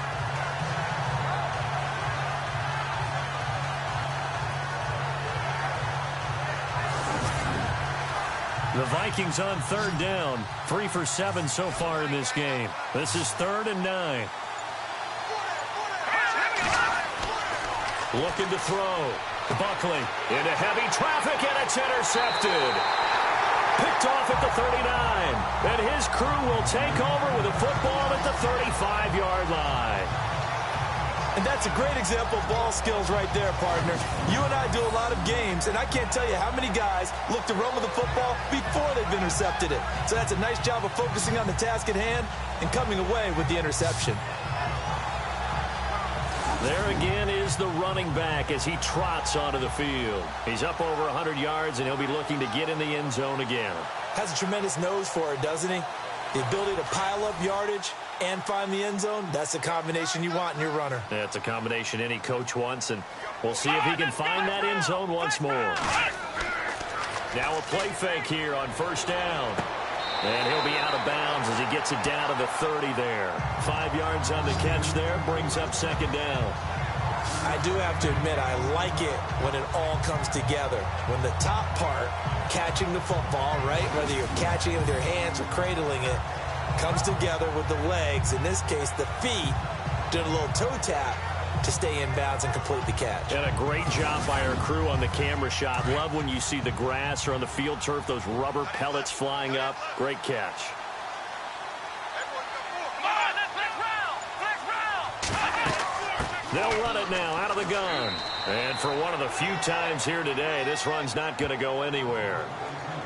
The Vikings on 3rd down. 3 for 7 so far in this game. This is 3rd and 9. Looking to throw. Buckley into heavy traffic, and it's intercepted. Picked off at the 39. And his crew will take over with a football at the 35-yard line. And that's a great example of ball skills right there, partner. You and I do a lot of games, and I can't tell you how many guys look to run with the football before they've intercepted it. So that's a nice job of focusing on the task at hand and coming away with the interception. There again is the running back as he trots onto the field. He's up over 100 yards, and he'll be looking to get in the end zone again. Has a tremendous nose for it, doesn't he? The ability to pile up yardage and find the end zone, that's the combination you want in your runner. That's a combination any coach wants, and we'll see if he can find that end zone once more. Now a play fake here on 1st down. And he'll be out of bounds as he gets it down to the 30 there. 5 yards on the catch there, brings up 2nd down. I do have to admit, I like it when it all comes together. When the top part, catching the football, right, whether you're catching it with your hands or cradling it, comes together with the legs, in this case the feet, doing a little toe tap to stay in bounds and complete the catch. And a great job by our crew on the camera shot. Love when you see the grass or on the field turf, those rubber pellets flying up. Great catch. They'll run it now out of the gun. And for one of the few times here today, this run's not going to go anywhere.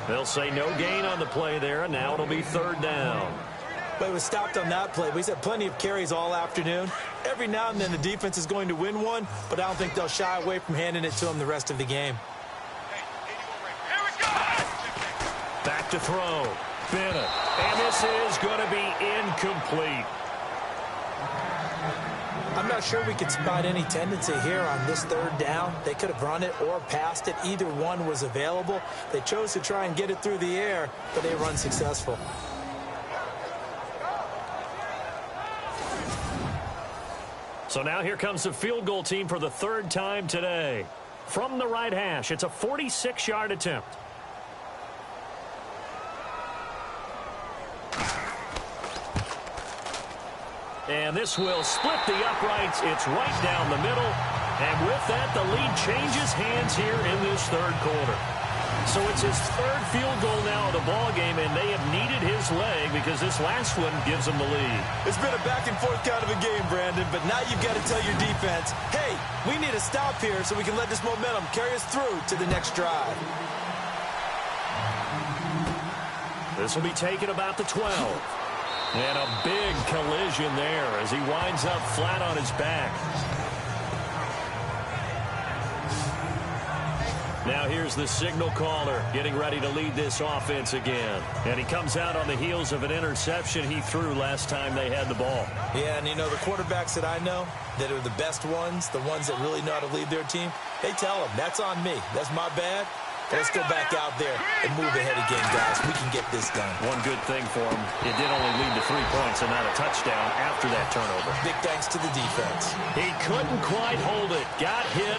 They'll say no gain on the play there, and now it'll be third down. But it was stopped on that play. He's had plenty of carries all afternoon. Every now and then the defense is going to win one, but I don't think they'll shy away from handing it to him the rest of the game. Here we go! Back to throw. Bennett. And this is going to be incomplete. I'm not sure we could spot any tendency here on this third down. They could have run it or passed it. Either one was available. They chose to try and get it through the air, but they were unsuccessful. So now here comes the field goal team for the third time today. From the right hash, it's a 46-yard attempt. And this will split the uprights. It's right down the middle. And with that, the lead changes hands here in this third quarter. So it's his third field goal now of the ball game, and they have needed his leg because this last one gives them the lead. It's been a back-and-forth kind of a game, Brandon, but now you've got to tell your defense, hey, we need a stop here so we can let this momentum carry us through to the next drive. This will be taken about the 12. And a big collision there as he winds up flat on his back. Now here's the signal caller getting ready to lead this offense again. And he comes out on the heels of an interception he threw last time they had the ball. Yeah, and you know, the quarterbacks that I know that are the best ones, the ones that really know how to lead their team, they tell them, that's on me. That's my bad. Let's go back out there and move ahead again, guys. We can get this done. One good thing for him, it did only lead to 3 points and not a touchdown after that turnover. Big thanks to the defense. He couldn't quite hold it. Got hit.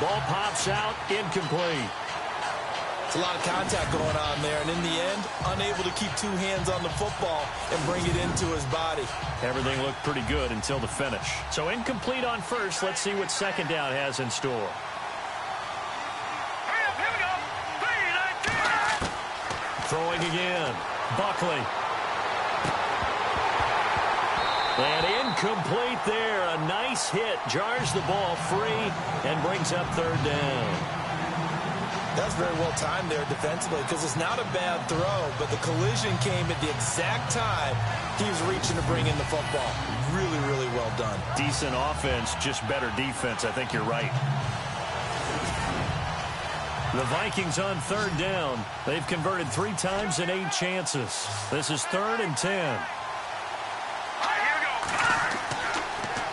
Ball pops out. Incomplete. It's a lot of contact going on there, and in the end, unable to keep 2 hands on the football and bring it into his body. Everything looked pretty good until the finish. So incomplete on first. Let's see what second down has in store. Throwing again. Buckley. And incomplete there. A nice hit. Jars the ball free and brings up third down. That's very well timed there defensively because it's not a bad throw, but the collision came at the exact time he was reaching to bring in the football. Really, really well done. Decent offense, just better defense. I think you're right. The Vikings on third down. They've converted 3 times in 8 chances. This is 3rd and 10.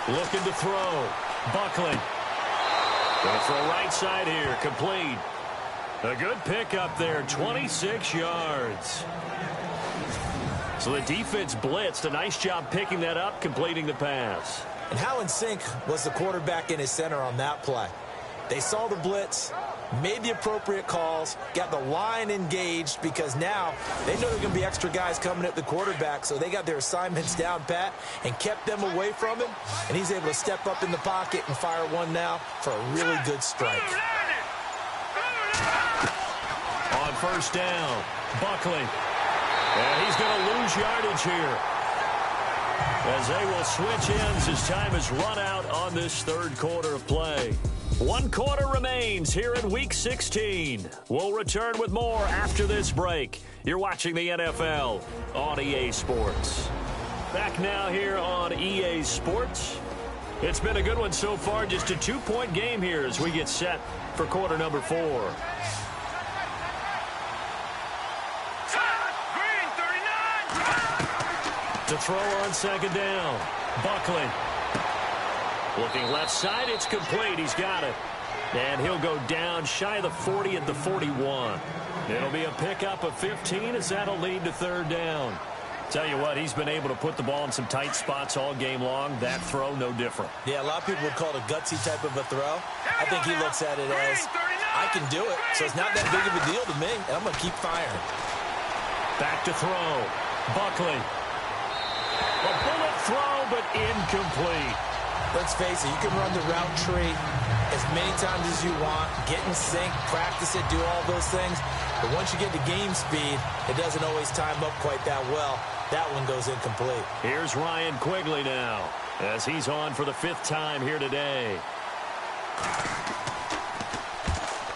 Looking to throw. Buckley. Going to throw right side here. Complete. A good pickup there. 26 yards. So the defense blitzed. A nice job picking that up, completing the pass. And how in sync was the quarterback in his center on that play? They saw the blitz, made the appropriate calls, got the line engaged because now they know there are going to be extra guys coming at the quarterback, so they got their assignments down pat and kept them away from him, and he's able to step up in the pocket and fire one now for a really good strike. On first down, Buckley. And he's going to lose yardage here as they will switch ends as time has run out on this third quarter of play. 1 quarter remains here in Week 16. We'll return with more after this break. You're watching the NFL on EA Sports. Back now here on EA Sports. It's been a good one so far. Just a 2-point game here as we get set for quarter number 4. To throw on second down. Buckley. Looking left side, it's complete. He's got it. And he'll go down shy of the 40 at the 41. It'll be a pickup of 15 as that'll lead to third down. Tell you what, he's been able to put the ball in some tight spots all game long. That throw, no different. Yeah, a lot of people would call it a gutsy type of a throw. I think he looks at it as, I can do it, so it's not that big of a deal to me, and I'm going to keep firing. Back to throw. Buckley. A bullet throw, but incomplete. Let's face it, you can run the route tree as many times as you want, get in sync, practice it, do all those things. But once you get to game speed, it doesn't always time up quite that well. That one goes incomplete. Here's Ryan Quigley now as he's on for the 5th time here today.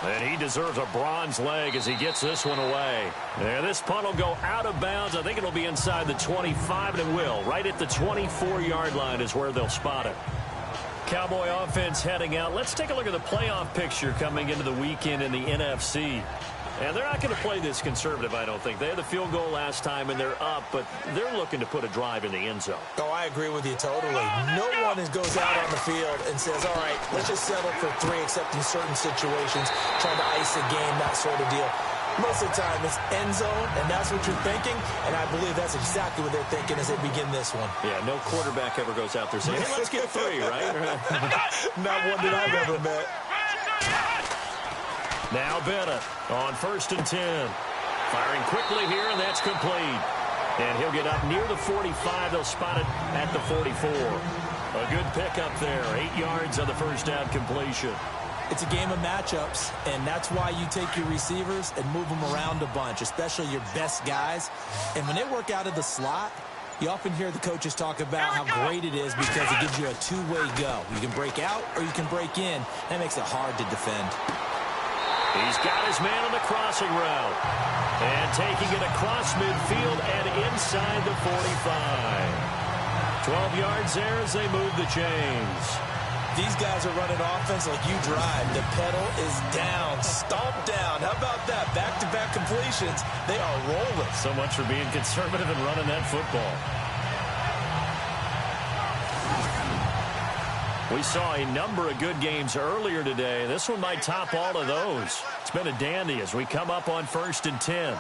And he deserves a bronze leg as he gets this one away. And this punt will go out of bounds. I think it'll be inside the 25, and it will. Right at the 24-yard line is where they'll spot it. Cowboy offense heading out. Let's take a look at the playoff picture coming into the weekend in the NFC. And they're not going to play this conservative, I don't think. They had the field goal last time, and they're up, but they're looking to put a drive in the end zone. Oh, I agree with you totally. No one goes out on the field and says, all right, let's just settle for 3, except in certain situations, trying to ice a game, that sort of deal. Most of the time, it's end zone, and that's what you're thinking, and I believe that's exactly what they're thinking as they begin this one. Yeah, no quarterback ever goes out there saying, hey, let's get 3, right? Not one that I've ever met. Now Bennett on 1st and 10. Firing quickly here, and that's complete. And he'll get up near the 45. They'll spot it at the 44. A good pickup there. 8 yards on the first down completion. It's a game of matchups, and that's why you take your receivers and move them around a bunch, especially your best guys. And when they work out of the slot, you often hear the coaches talk about how great it is because it gives you a two-way go. You can break out or you can break in. That makes it hard to defend. He's got his man on the crossing route. And taking it across midfield and inside the 45. 12 yards there as they move the chains. These guys are running offense like you drive. The pedal is down, stomped down. How about that? Back-to-back completions. They are rolling. So much for being conservative and running that football. We saw a number of good games earlier today. This one might top all of those. It's been a dandy as we come up on 1st and 10.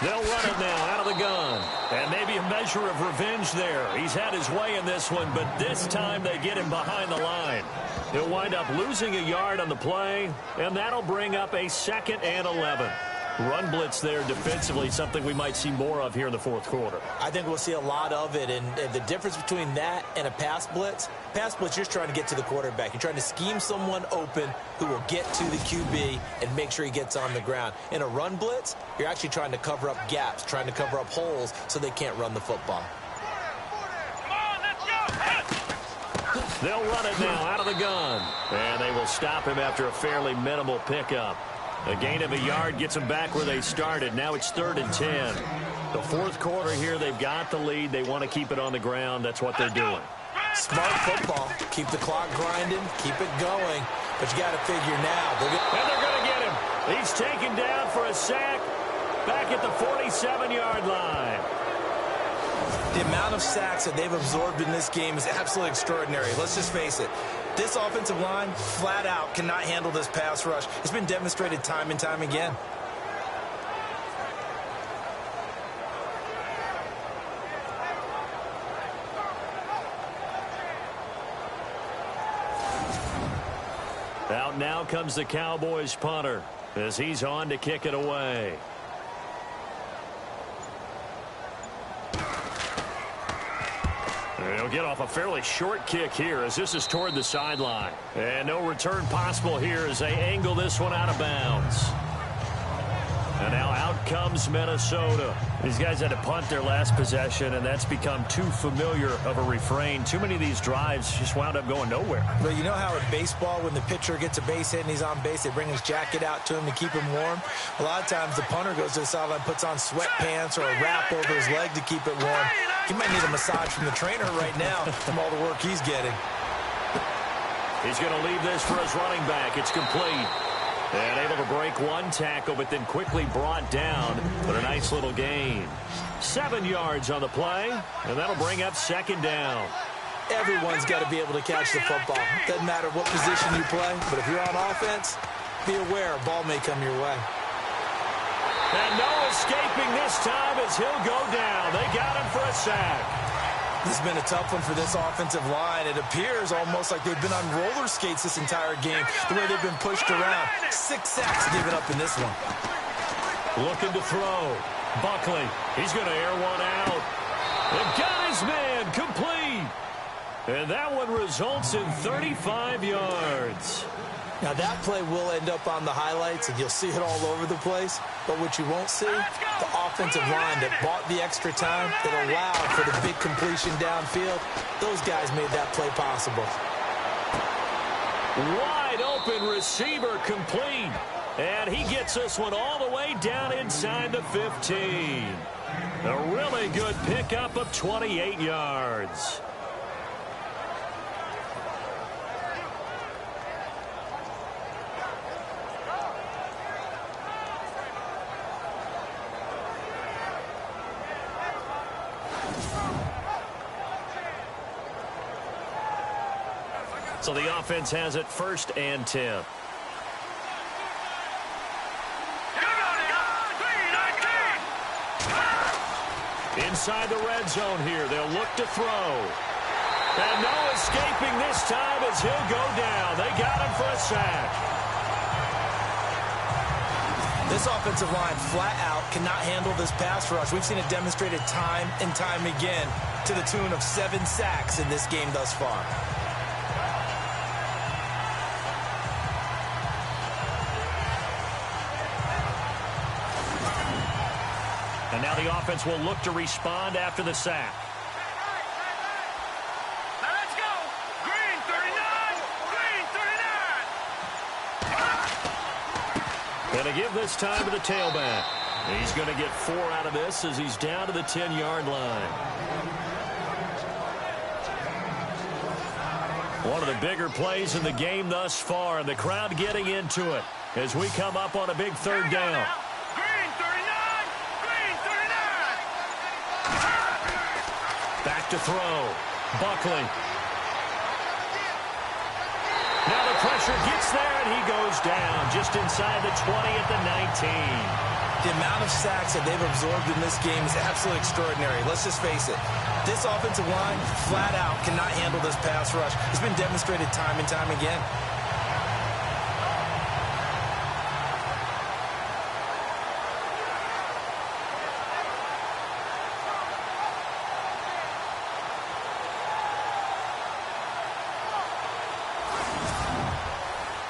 They'll run it now out of the gun. And maybe a measure of revenge there. He's had his way in this one, but this time they get him behind the line. He'll wind up losing a yard on the play, and that'll bring up a 2nd and 11. Run blitz there defensively, something we might see more of here in the 4th quarter. I think we'll see a lot of it, and the difference between that and a pass blitz, you're just trying to get to the quarterback. You're trying to scheme someone open who will get to the QB and make sure he gets on the ground. In a run blitz, you're actually trying to cover up gaps, trying to cover up holes so they can't run the football. They'll run it now out of the gun, and they will stop him after a fairly minimal pickup. A gain of a yard gets them back where they started. Now it's 3rd and 10. The 4th quarter here, they've got the lead. They want to keep it on the ground. That's what they're doing. Smart football. Keep the clock grinding. Keep it going. But you got to figure now. And they're going to get him. He's taken down for a sack back at the 47-yard line. The amount of sacks that they've absorbed in this game is absolutely extraordinary. Let's just face it. This offensive line, flat out, cannot handle this pass rush. It's been demonstrated time and time again. Out now comes the Cowboys punter as he's on to kick it away. He'll get off a fairly short kick here as this is toward the sideline. And no return possible here as they angle this one out of bounds. And now out comes Minnesota. These guys had to punt their last possession, and that's become too familiar of a refrain. Too many of these drives just wound up going nowhere. But you know how in baseball, when the pitcher gets a base hit and he's on base, they bring his jacket out to him to keep him warm? A lot of times the punter goes to the sideline, puts on sweatpants or a wrap over his leg to keep it warm. He might need a massage from the trainer right now from all the work he's getting. He's going to leave this for his running back. It's complete. And able to break one tackle, but then quickly brought down. But a nice little gain. 7 yards on the play, and that'll bring up 2nd down. Everyone's got to be able to catch the football. Doesn't matter what position you play, but if you're on offense, be aware a ball may come your way. And no escaping this time as he'll go down. They got him for a sack. This has been a tough one for this offensive line. It appears almost like they've been on roller skates this entire game, the way they've been pushed around. 6 sacks given up in this one. Looking to throw. Buckley, he's going to air one out. And got his man complete. And that one results in 35 yards. Now, that play will end up on the highlights, and you'll see it all over the place. But what you won't see, the offensive line that bought the extra time, that allowed for the big completion downfield, those guys made that play possible. Wide open receiver complete. And he gets this one all the way down inside the 15. A really good pickup of 28 yards. So the offense has it 1st and 10. Inside the red zone here. They'll look to throw. And no escaping this time as he'll go down. They got him for a sack. This offensive line flat out cannot handle this pass rush. We've seen it demonstrated time and time again to the tune of 7 sacks in this game thus far. And now the offense will look to respond after the sack. Now let's go. Green 39. Green 39. Going to give this time to the tailback. He's going to get 4 out of this as he's down to the 10-yard line. One of the bigger plays in the game thus far, and the crowd getting into it as we come up on a big 3rd down. Back to throw. Buckley. Now the pressure gets there, and he goes down just inside the 20 at the 19. The amount of sacks that they've absorbed in this game is absolutely extraordinary. Let's just face it. This offensive line, flat out, cannot handle this pass rush. It's been demonstrated time and time again.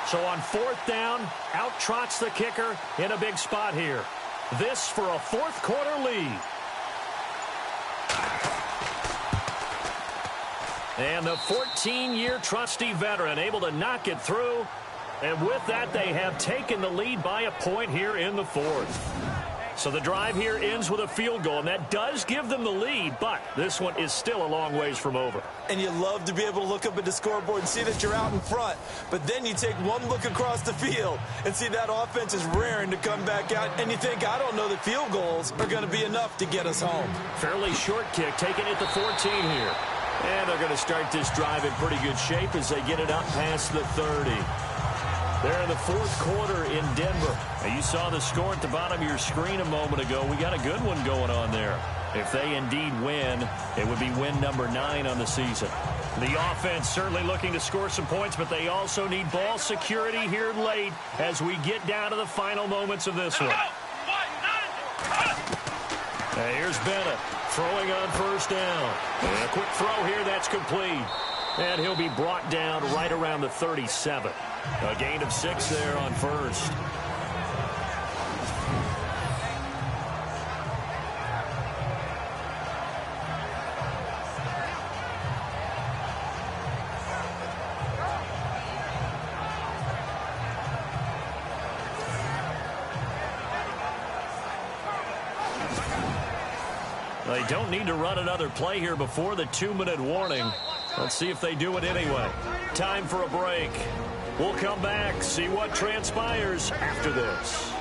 So on 4th down, out trots the kicker in a big spot here. This for a 4th quarter lead. And the 14-year trusty veteran able to knock it through. And with that, they have taken the lead by a point here in the 4th. So the drive here ends with a field goal, and that does give them the lead, but this one is still a long ways from over. And you love to be able to look up at the scoreboard and see that you're out in front. But then you take one look across the field and see that offense is raring to come back out, and you think, I don't know that field goals are going to be enough to get us home. Fairly short kick, taking it to 14 here. And they're going to start this drive in pretty good shape as they get it up past the 30. They're in the 4th quarter in Denver. Now, you saw the score at the bottom of your screen a moment ago. We got a good one going on there. If they indeed win, it would be win number 9 on the season. The offense certainly looking to score some points, but they also need ball security here late as we get down to the final moments of this one. Now, here's Bennett throwing on 1st down. And a quick throw here, that's complete. And he'll be brought down right around the 37. A gain of 6 there on 1st. They don't need to run another play here before the 2-minute warning. Let's see if they do it anyway. Time for a break. We'll come back, see what transpires after this.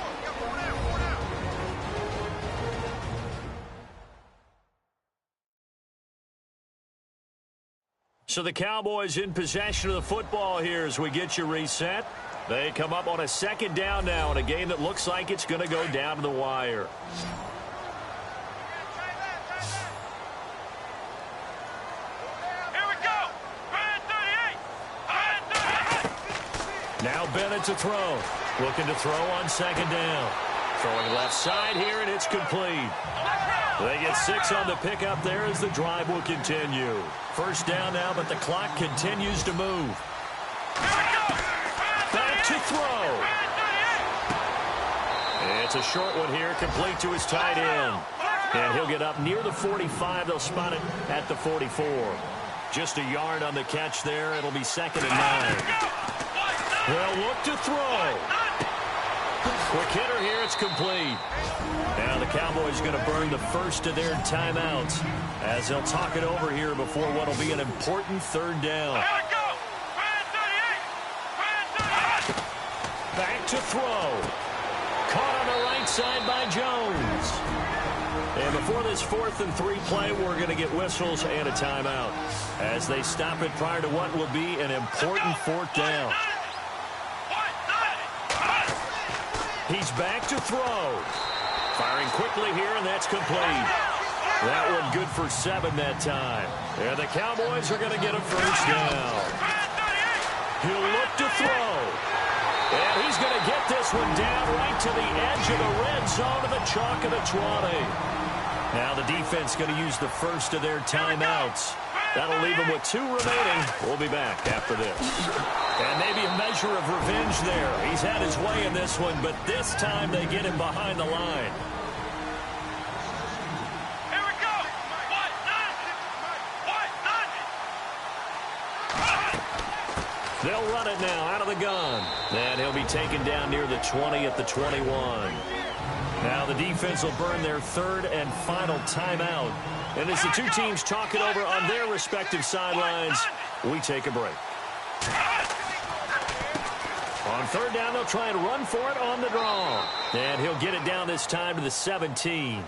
So the Cowboys in possession of the football here as we get you reset. They come up on a 2nd down now in a game that looks like it's going to go down to the wire. Now Bennett to throw. Looking to throw on 2nd down. Throwing left side here, and it's complete. They get 6 on the pickup there as the drive will continue. 1st down now, but the clock continues to move. Back to It's a short one here, complete to his tight end. And he'll get up near the 45. They'll spot it at the 44. Just a yard on the catch there. It'll be 2nd and 9. They'll look to throw. Quick hitter here. It's complete. Now the Cowboys going to burn the first of their timeouts as they'll talk it over here before what will be an important 3rd down. Back to throw. Caught on the right side by Jones. And before this 4th and 3 play, we're going to get whistles and a timeout as they stop it prior to what will be an important 4th down. He's back to throw. Firing quickly here, and that's complete. That one good for 7 that time. And the Cowboys are going to get a 1st down. He'll look to throw. And he's going to get this one down right to the edge of the red zone of the chalk of the 20. Now the defense going to use the first of their timeouts. That'll leave them with 2 remaining. We'll be back after this. And maybe a measure of revenge there. He's had his way in this one, but this time they get him behind the line. Here we go. They'll run it now out of the gun. And he'll be taken down near the 20 at the 21. Now the defense will burn their 3rd and final timeout. And as the 2 teams talk it over on their respective sidelines, we take a break. On 3rd down, they'll try and run for it on the draw. And he'll get it down this time to the 17.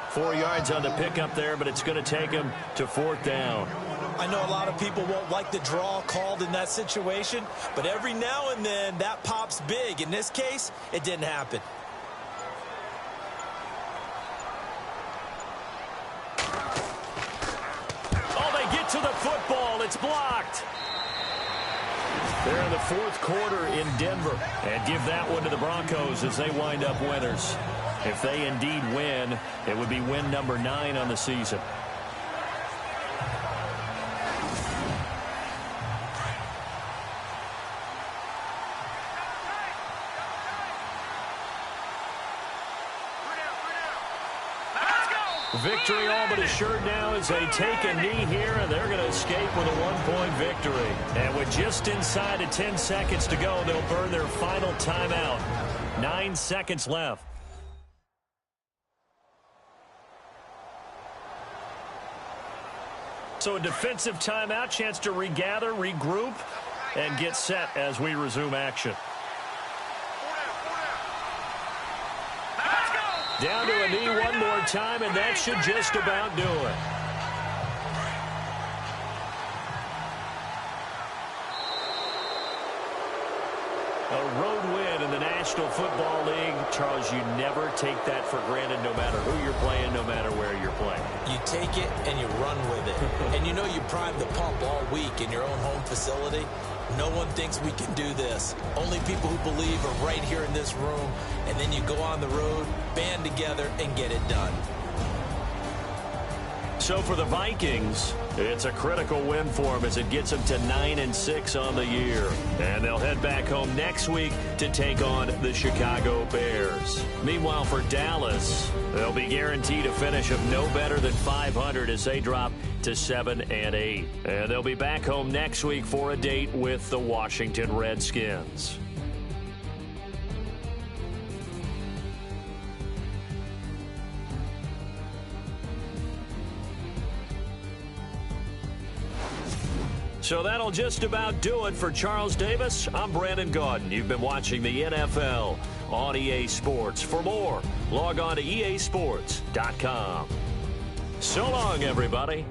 4 yards on the pickup there, but it's going to take him to 4th down. I know a lot of people won't like the draw called in that situation, but every now and then that pops big. In this case, it didn't happen. Oh, they get to the football. It's blocked. They're in the 4th quarter in Denver. And give that one to the Broncos as they wind up winners. If they indeed win, it would be win number 9 on the season. Victory all but assured now as they take a knee here, and they're going to escape with a 1-point victory. And with just inside of 10 seconds to go, they'll burn their final timeout. 9 seconds left. So a defensive timeout, chance to regather, regroup, and get set as we resume action. Down to a knee one more time, and that should just about do it. A road win in the National Football League. Charles, you never take that for granted no matter who you're playing, no matter where you're playing. You take it and you run with it. And you know you prime the pump all week in your own home facility. No one thinks we can do this. Only people who believe are right here in this room. And then you go on the road, band together, and get it done. So for the Vikings, it's a critical win for them as it gets them to 9-6 on the year. And they'll head back home next week to take on the Chicago Bears. Meanwhile, for Dallas, they'll be guaranteed a finish of no better than 500 as they drop to 7-8. And they'll be back home next week for a date with the Washington Redskins. So that'll just about do it for Charles Davis. I'm Brandon Gaudin. You've been watching the NFL on EA Sports. For more, log on to easports.com. So long, everybody.